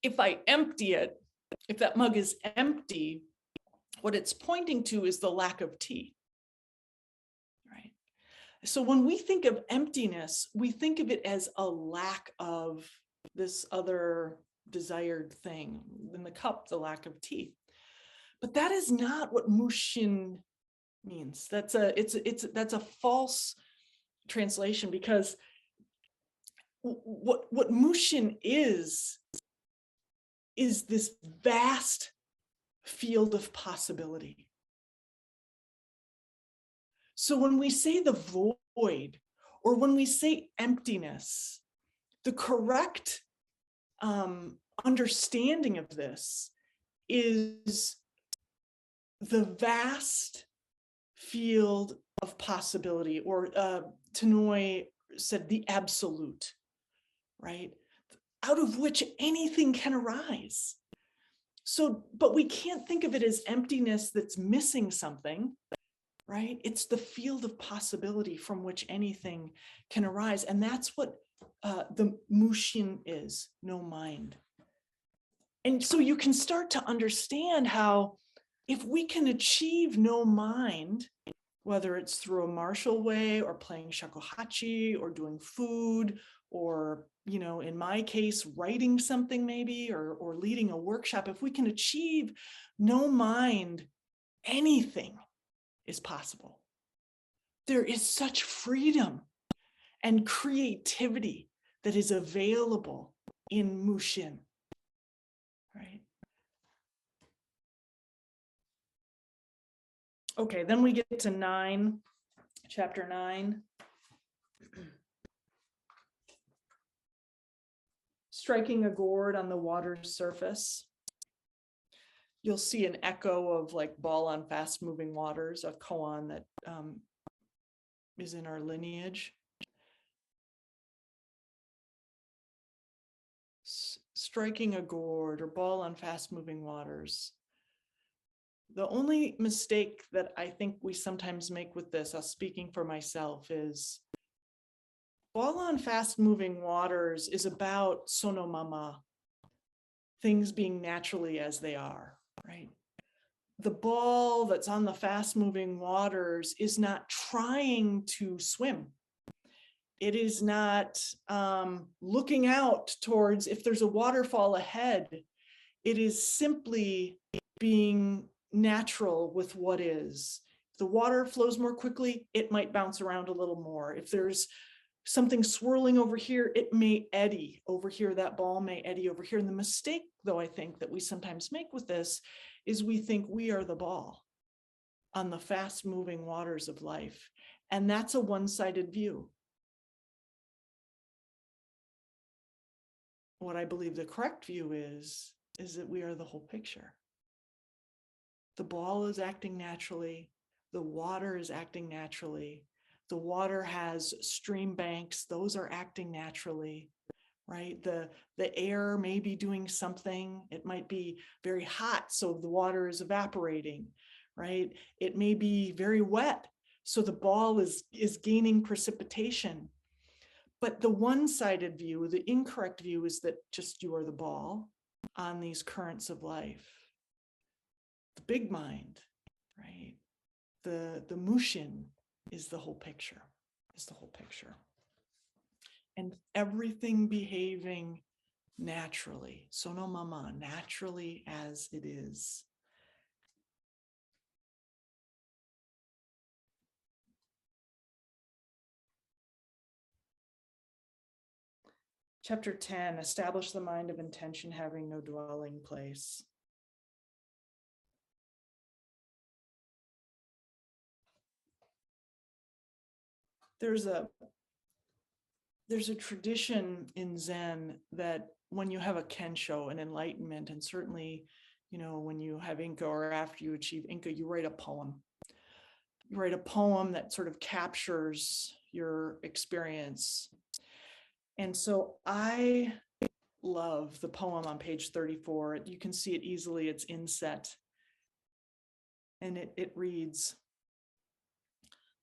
If I empty it, if that mug is empty, what it's pointing to is the lack of tea, right? So when we think of emptiness, we think of it as a lack of this other desired thing. In the cup, the lack of tea. But that is not what mushin means. That's a false translation, because what mushin is this vast field of possibility. So when we say the void, or when we say emptiness, the correct understanding of this is the vast field of possibility, or Tanoi said the absolute, right? Out of which anything can arise. So, but we can't think of it as emptiness that's missing something, right? It's the field of possibility from which anything can arise. And that's what the mushin is, no mind. And so you can start to understand how, if we can achieve no mind, whether it's through a martial way, or playing shakuhachi, or doing food, or, you know, in my case, writing something maybe, or leading a workshop, if we can achieve no mind, anything is possible. There is such freedom and creativity that is available in mushin, right? Okay, then we get to 9, chapter 9. Striking a gourd on the water's surface. You'll see an echo of like ball on fast moving waters, a koan that is in our lineage. Striking a gourd or ball on fast moving waters. The only mistake that I think we sometimes make with this, us speaking for myself, is ball on fast moving waters is about sonomama, things being naturally as they are, right? The ball that's on the fast moving waters is not trying to swim. It is not looking out towards if there's a waterfall ahead. It is simply being natural with what is. If the water flows more quickly, it might bounce around a little more. If there's something swirling over here, it may eddy over here. That ball may eddy over here. And the mistake, though, I think that we sometimes make with this is we think we are the ball on the fast moving waters of life. And that's a one-sided view. What I believe the correct view is that we are the whole picture. The ball is acting naturally. The water is acting naturally. The water has stream banks. Those are acting naturally, right? The air may be doing something. It might be very hot, so the water is evaporating, right? It may be very wet, so the ball is gaining precipitation. But the one-sided view, the incorrect view, is that just you are the ball on these currents of life. The big mind, right? The mushin is the whole picture, And everything behaving naturally, sonomama, naturally as it is. Chapter 10, establish the mind of intention having no dwelling place. There's a tradition in Zen that when you have a kensho, an enlightenment, and certainly, when you have Inka or after you achieve Inka, you write a poem. You write a poem that sort of captures your experience. And so I love the poem on page 34. You can see it easily, it's inset. And it reads,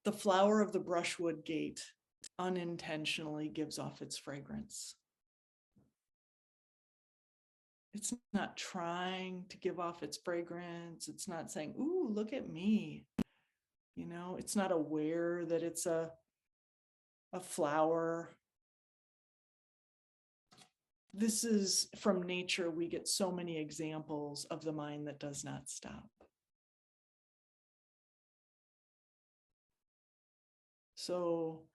"The flower of the brushwood gate unintentionally gives off its fragrance." It's not trying to give off its fragrance. It's not saying, "Ooh, look at me." It's not aware that it's a flower. This is from nature. We get so many examples of the mind that does not stop. So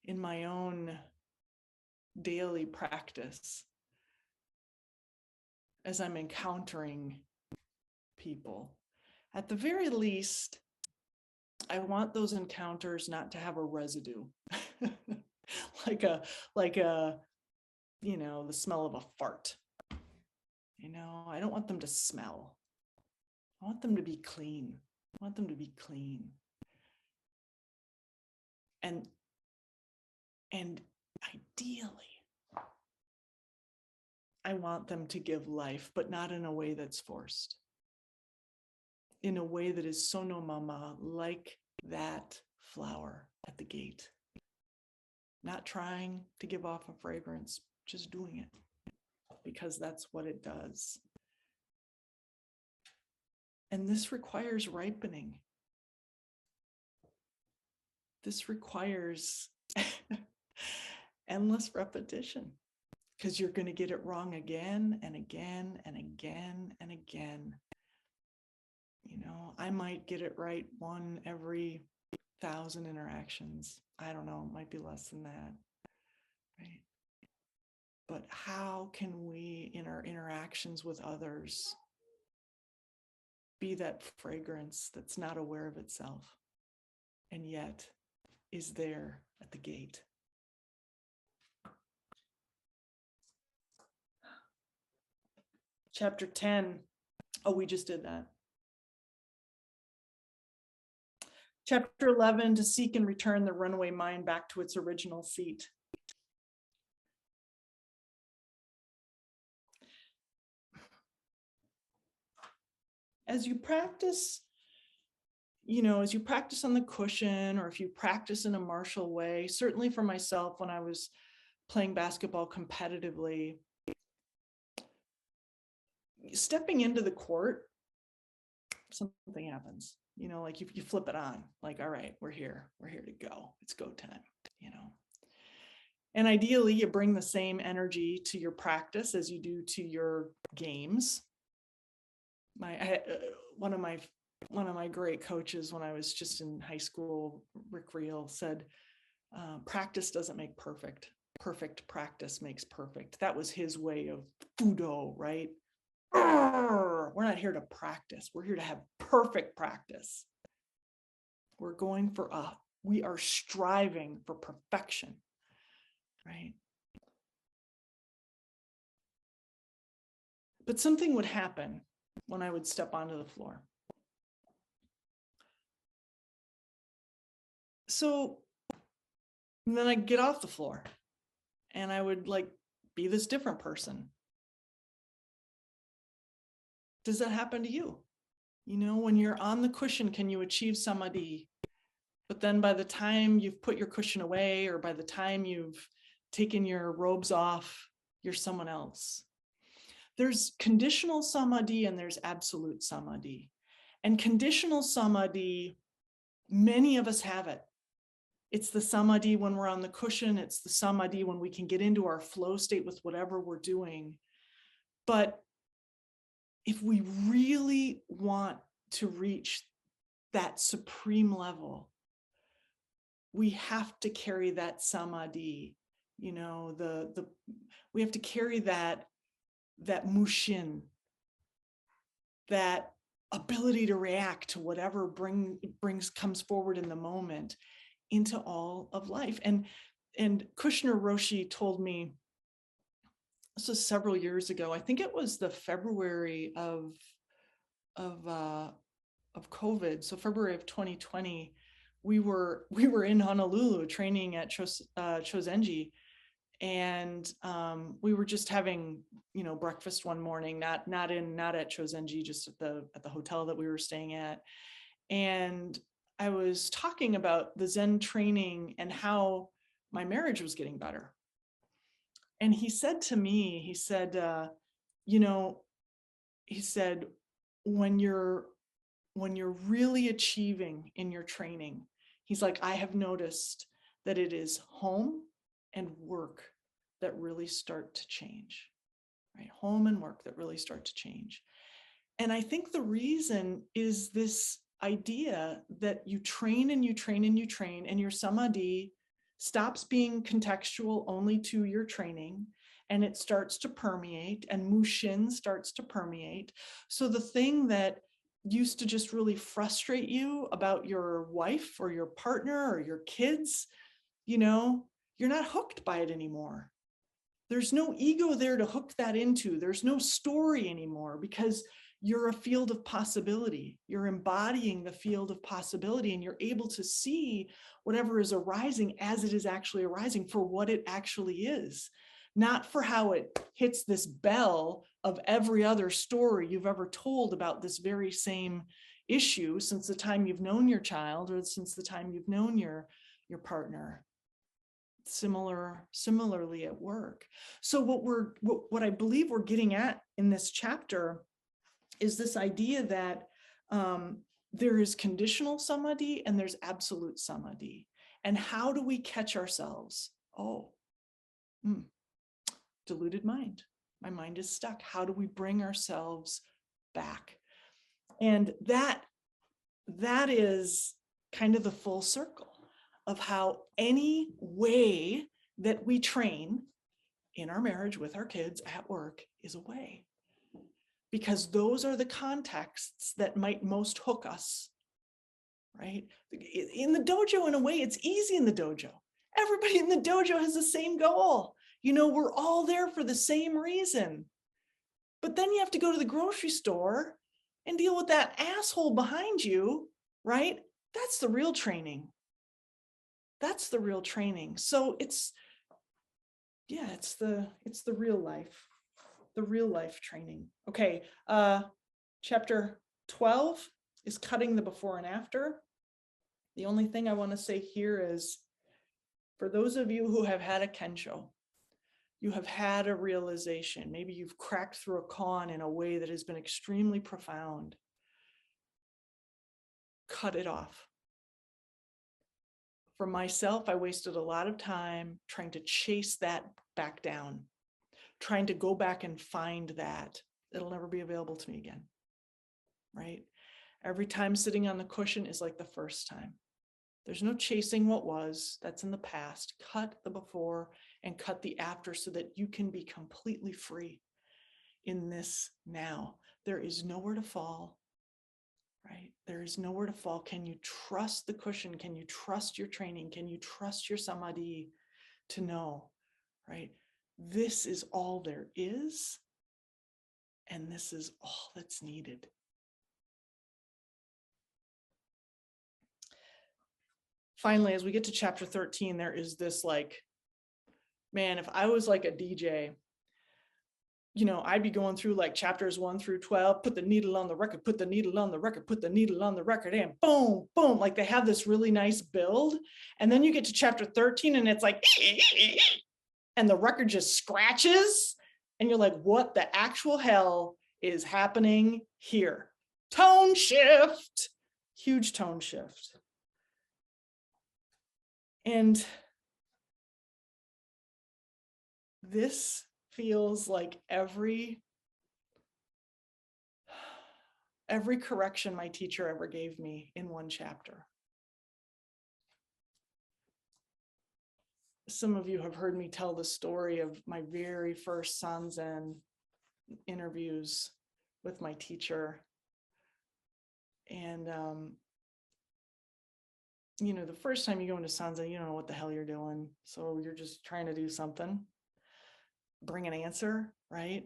in my own daily practice, as I'm encountering people, at the very least, I want those encounters not to have a residue, like a, the smell of a fart. I don't want them to smell. I want them to be clean. And ideally, I want them to give life, but not in a way that's forced. In a way that is sonomama, like that flower at the gate. Not trying to give off a fragrance, just doing it. Because that's what it does. And this requires ripening. This requires endless repetition, because you're going to get it wrong again and again and again and again. I might get it right one every 1,000 interactions. I don't know, it might be less than that, right? But how can we, in our interactions with others, be that fragrance that's not aware of itself and yet is there at the gate? Chapter 10. Oh, we just did that. Chapter 11, to seek and return the runaway mind back to its original seat. As you practice as you practice on the cushion, or if you practice in a martial way, certainly for myself, when I was playing basketball competitively, stepping into the court, something happens, like you flip it on, like, all right, we're here to go. It's go time, And ideally, you bring the same energy to your practice as you do to your games. One of my great coaches when I was just in high school, Rick Reel, said, practice doesn't make perfect. Perfect practice makes perfect. That was his way of Fudo, right? We're not here to practice. We're here to have perfect practice. We are striving for perfection, right? But something would happen when I would step onto the floor. So then I'd get off the floor and I would be this different person. Does that happen to you? When you're on the cushion, can you achieve samadhi? But then by the time you've put your cushion away, or by the time you've taken your robes off, you're someone else. There's conditional samadhi and there's absolute samadhi. And conditional samadhi, many of us have it. It's the samadhi when we're on the cushion. It's the samadhi when we can get into our flow state with whatever we're doing. But if we really want to reach that supreme level, we have to carry that samadhi, we have to carry that mushin, that ability to react to whatever comes forward in the moment, into all of life. And Kushner Roshi told me, this was several years ago, I think it was the February of COVID, so February of 2020, we were in Honolulu training at Chozenji, and we were just having breakfast one morning, not at Chozenji, just at the hotel that we were staying at. And I was talking about the Zen training and how my marriage was getting better. And he said to me, he said, when you're really achieving in your training, he's like, I have noticed that it is home and work that really start to change, right? Home and work that really start to change. And I think the reason is this idea that you train and you train and you train, and your samadhi stops being contextual only to your training, and it starts to permeate, and mushin starts to permeate. So the thing that used to just really frustrate you about your wife or your partner or your kids, you're not hooked by it anymore. There's no ego there to hook that into. There's no story anymore, because you're a field of possibility. You're embodying the field of possibility, and you're able to see whatever is arising as it is actually arising, for what it actually is, not for how it hits this bell of every other story you've ever told about this very same issue since the time you've known your child, or since the time you've known your partner. Similarly at work. So what I believe we're getting at in this chapter is this idea that there is conditional samadhi and there's absolute samadhi. And how do we catch ourselves? Deluded mind. My mind is stuck. How do we bring ourselves back? And that is kind of the full circle of how any way that we train in our marriage, with our kids, at work, is a way. Because those are the contexts that might most hook us, right? In the dojo, in a way, it's easy in the dojo. Everybody in the dojo has the same goal. We're all there for the same reason. But then you have to go to the grocery store and deal with that asshole behind you, right? That's the real training. That's the real training. So it's the real life training. Okay, chapter 12, is cutting the before and after. The only thing I want to say here is, for those of you who have had a kensho, you have had a realization, maybe you've cracked through a koan in a way that has been extremely profound. Cut it off. For myself, I wasted a lot of time trying to chase that back down, trying to go back and find that. It'll never be available to me again, right? Every time sitting on the cushion is like the first time. There's no chasing what was, that's in the past. Cut the before and cut the after so that you can be completely free in this now. There is nowhere to fall, right? There is nowhere to fall. Can you trust the cushion? Can you trust your training? Can you trust your samadhi to know, right? This is all there is, and this is all that's needed. Finally, as we get to chapter 13, there is this like, man, if I was like a DJ, you know, I'd be going through like chapters 1 through 12, put the needle on the record, put the needle on the record, put the needle on the record, and boom, boom. Like they have this really nice build. And then you get to chapter 13 and it's like, and the record just scratches. And you're like, what the actual hell is happening here? Tone shift, huge tone shift. And this feels like every correction my teacher ever gave me in one chapter. Some of you have heard me tell the story of my very first Sanzen interviews with my teacher. And, you know, the first time you go into Sanzen, you don't know what the hell you're doing. So you're just trying to do something, bring an answer, right?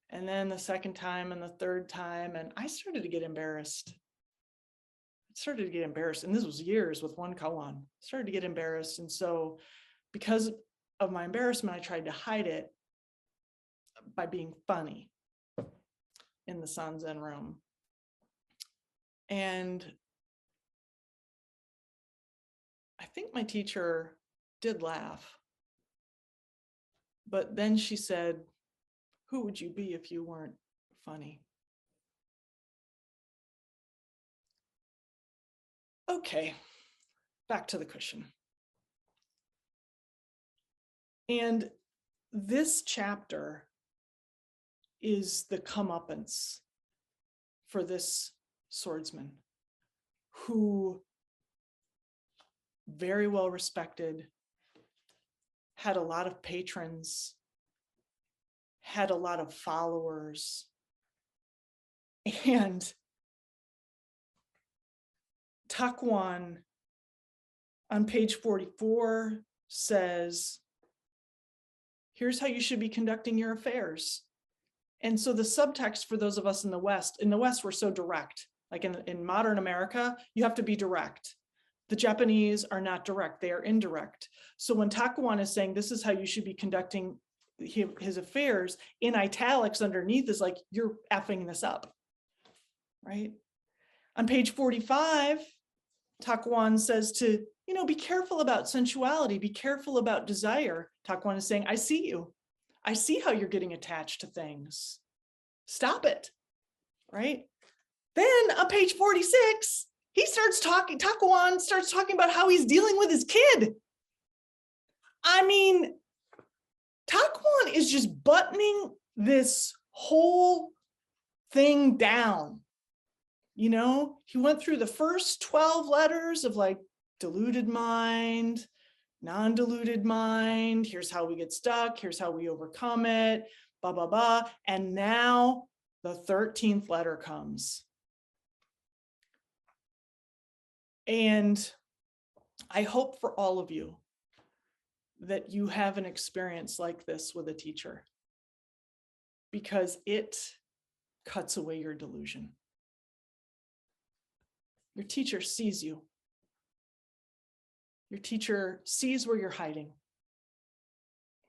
And then the second time and the third time, and I started to get embarrassed. And this was years with one koan. Started to get embarrassed. And so because of my embarrassment, I tried to hide it by being funny in the Sanzen room. And I think my teacher did laugh. But then she said, who would you be if you weren't funny? Okay, back to the cushion. And this chapter is the comeuppance for this swordsman who, very well respected, had a lot of patrons, had a lot of followers, and Takuan on page 44 says, here's how you should be conducting your affairs. And so the subtext for those of us in the West, we're so direct. Like in modern America, you have to be direct. The Japanese are not direct, they are indirect. So when Takuan is saying this is how you should be conducting his affairs, in italics underneath is like, you're effing this up, right? On page 45, Takuan says to, you know, be careful about sensuality, be careful about desire. Takuan is saying, I see you. I see how you're getting attached to things. Stop it, right? Then on page 46, Takuan starts talking about how he's dealing with his kid. I mean, Takuan is just buttoning this whole thing down. You know, he went through the first 12 letters of like deluded mind, non-deluded mind. Here's how we get stuck. Here's how we overcome it, blah, blah, blah. And now the 13th letter comes. And I hope for all of you that you have an experience like this with a teacher, because it cuts away your delusion. Your teacher sees you. Your teacher sees where you're hiding.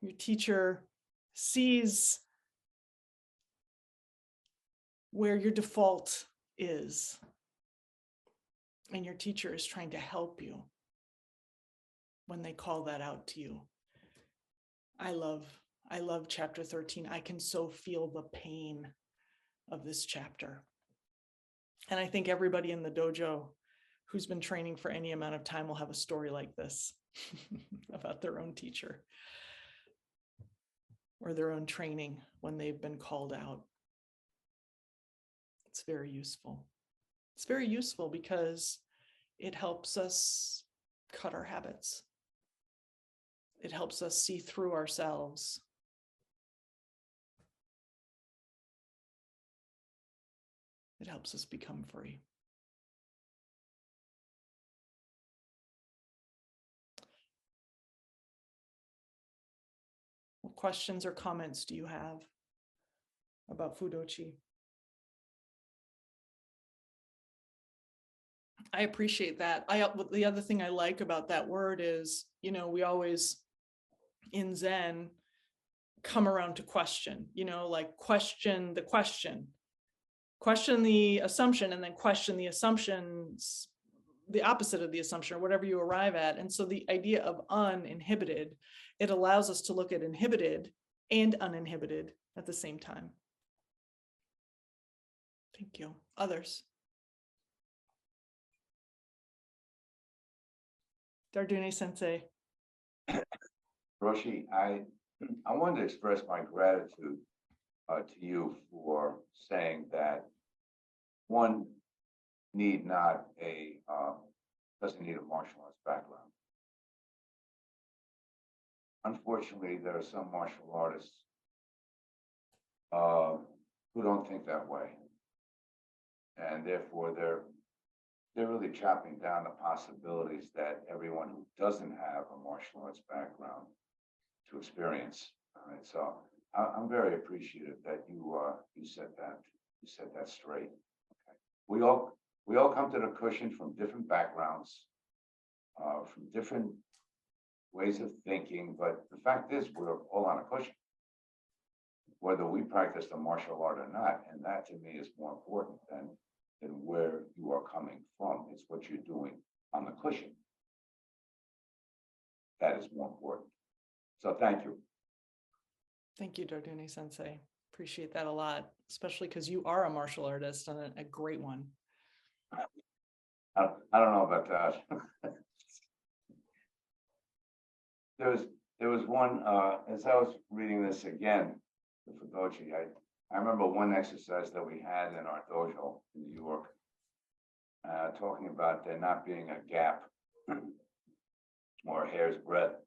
Your teacher sees where your default is. And your teacher is trying to help you when they call that out to you. I love chapter 13. I can so feel the pain of this chapter. And I think everybody in the dojo who's been training for any amount of time will have a story like this about their own teacher or their own training when they've been called out. It's very useful. It's very useful because it helps us cut our habits. It helps us see through ourselves. It helps us become free. What questions or comments do you have about Fudochi? I appreciate that. The other thing I like about that word is, we always in Zen come around to question, like question the assumption, and then question the assumptions, the opposite of the assumption, or whatever you arrive at. And so the idea of uninhibited, it allows us to look at inhibited and uninhibited at the same time. Thank you. Others? Dardune Sensei. Roshi, I wanted to express my gratitude to you for saying that one need not doesn't need a martial arts background. Unfortunately, there are some martial artists who don't think that way, and therefore they're really chopping down the possibilities that everyone who doesn't have a martial arts background to experience. All right, so I'm very appreciative that you said that straight. Okay, we all come to the cushion from different backgrounds, from different ways of thinking, but the fact is we're all on a cushion, whether we practice the martial art or not, and that to me is more important than where you are coming from. It's what you're doing on the cushion. That is more important. So thank you. Thank you, Dardune Sensei. Appreciate that a lot, especially because you are a martial artist and a great one. I don't know about that. There was one, as I was reading this again, the Fudochi, I remember one exercise that we had in our dojo in New York, talking about there not being a gap or a hair's breadth.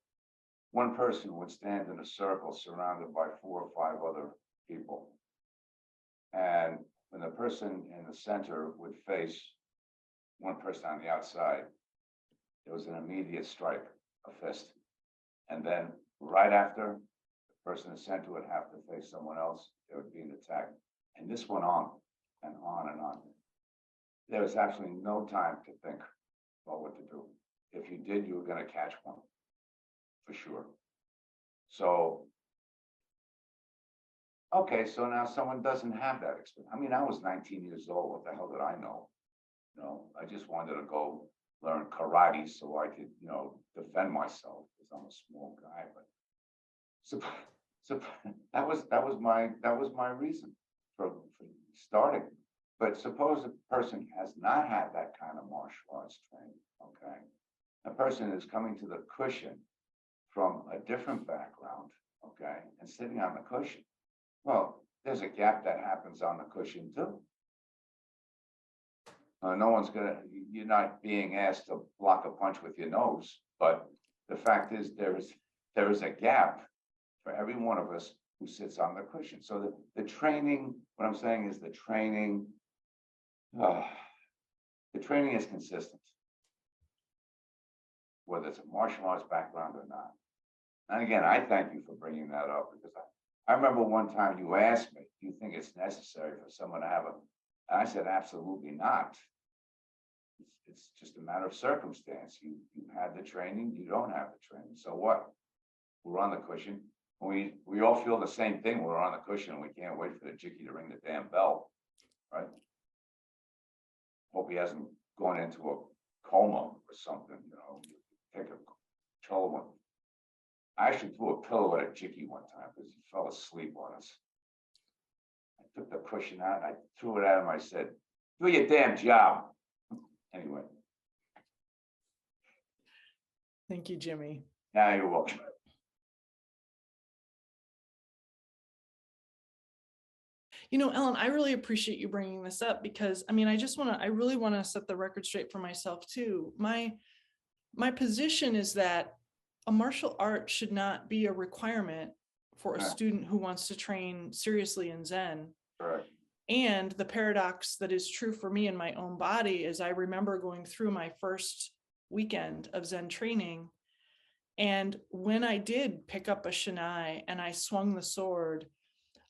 One person would stand in a circle surrounded by 4 or 5 other people. And when the person in the center would face one person on the outside, there was an immediate strike, a fist. And then right after, the person in the center would have to face someone else, there would be an attack. And this went on and on and on. There was absolutely no time to think about what to do. If you did, you were going to catch one, for sure. So, okay, so now someone doesn't have that experience. I mean, I was 19 years old. What the hell did I know? I just wanted to go learn karate so I could, defend myself because I'm a small guy. But so that was my reason for starting. But suppose a person has not had that kind of martial arts training, okay? A person is coming to the cushion from a different background, okay, and sitting on the cushion. Well, there's a gap that happens on the cushion too. You're not being asked to block a punch with your nose, but the fact is there is a gap for every one of us who sits on the cushion. So the training, what I'm saying is the training is consistent, whether it's a martial arts background or not. And again, I thank you for bringing that up because I remember one time you asked me, do you think it's necessary for someone to have and I said, absolutely not. It's just a matter of circumstance. You had the training, you don't have the training. So what? We're on the cushion. We all feel the same thing. We're on the cushion and we can't wait for the jickie to ring the damn bell, right? Hope he hasn't gone into coma or something, take a control one. I actually threw a pillow at a jickie one time because he fell asleep on us. I took the cushion out, I threw it at him, I said, do your damn job. Anyway, Thank you, Jimmy. now you're welcome. Ellen, I really appreciate you bringing this up because, I really want to set the record straight for myself too. My position is that a martial art should not be a requirement for a Yeah. student who wants to train seriously in Zen. Correct. And the paradox that is true for me in my own body is I remember going through my first weekend of Zen training. And when I did pick up a shinai and I swung the sword,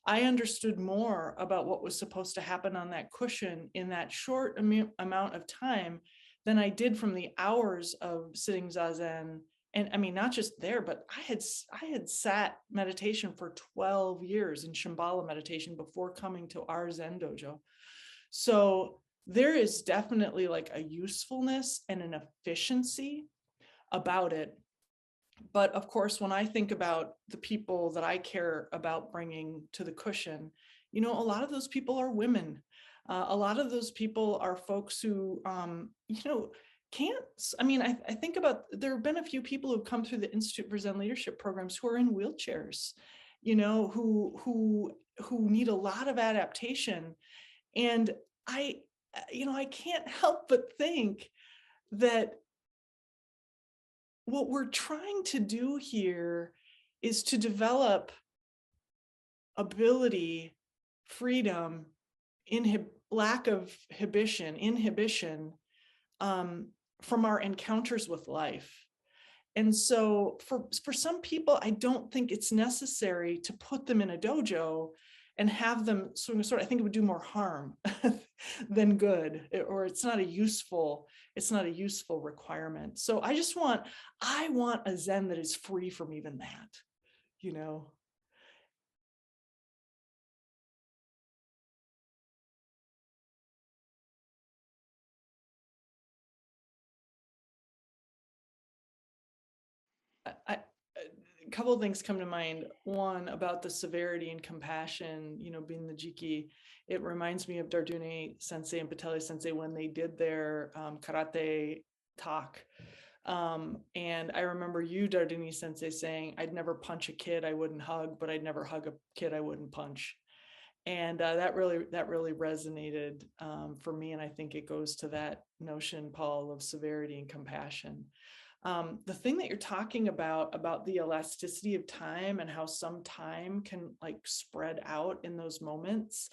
I understood more about what was supposed to happen on that cushion in that short amount of time than I did from the hours of sitting zazen. And I mean, not just there, but I had sat meditation for 12 years in Shambhala meditation before coming to our Zen dojo. So there is definitely like a usefulness and an efficiency about it. But of course, when I think about the people that I care about bringing to the cushion, a lot of those people are women. A lot of those people are folks who, can't, I think about, there have been a few people who've come through the Institute for Zen Leadership programs who are in wheelchairs, who need a lot of adaptation. And I can't help but think that what we're trying to do here is to develop ability, freedom, lack of inhibition from our encounters with life. And so for some people, I don't think it's necessary to put them in a dojo and have them swing a sword. I think it would do more harm than good, or it's not a useful requirement. So I want a Zen that is free from even that, a couple of things come to mind. One, about the severity and compassion, being the jiki. It reminds me of Dardune Sensei and Patelli Sensei when they did their karate talk. And I remember you, Dardune Sensei, saying, I'd never punch a kid I wouldn't hug, but I'd never hug a kid I wouldn't punch. And that really resonated for me. And I think it goes to that notion, Paul, of severity and compassion. The thing that you're talking about the elasticity of time and how some time can like spread out in those moments.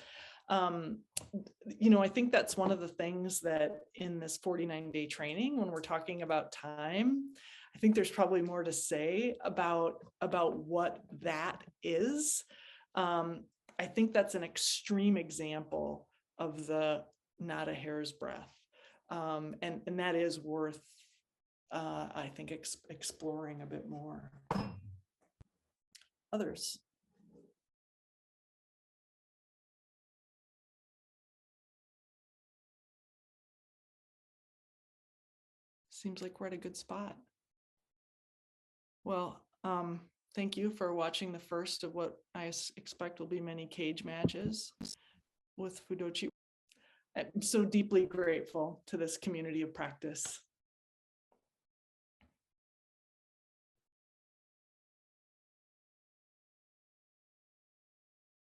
I think that's one of the things that in this 49-day training, when we're talking about time, I think there's probably more to say about what that is. I think that's an extreme example of the not a hair's breadth. And that is worth, I think, exploring a bit more. Others? Seems like we're at a good spot. Well, thank you for watching the first of what I expect will be many cage matches with Fudochi. I'm so deeply grateful to this community of practice.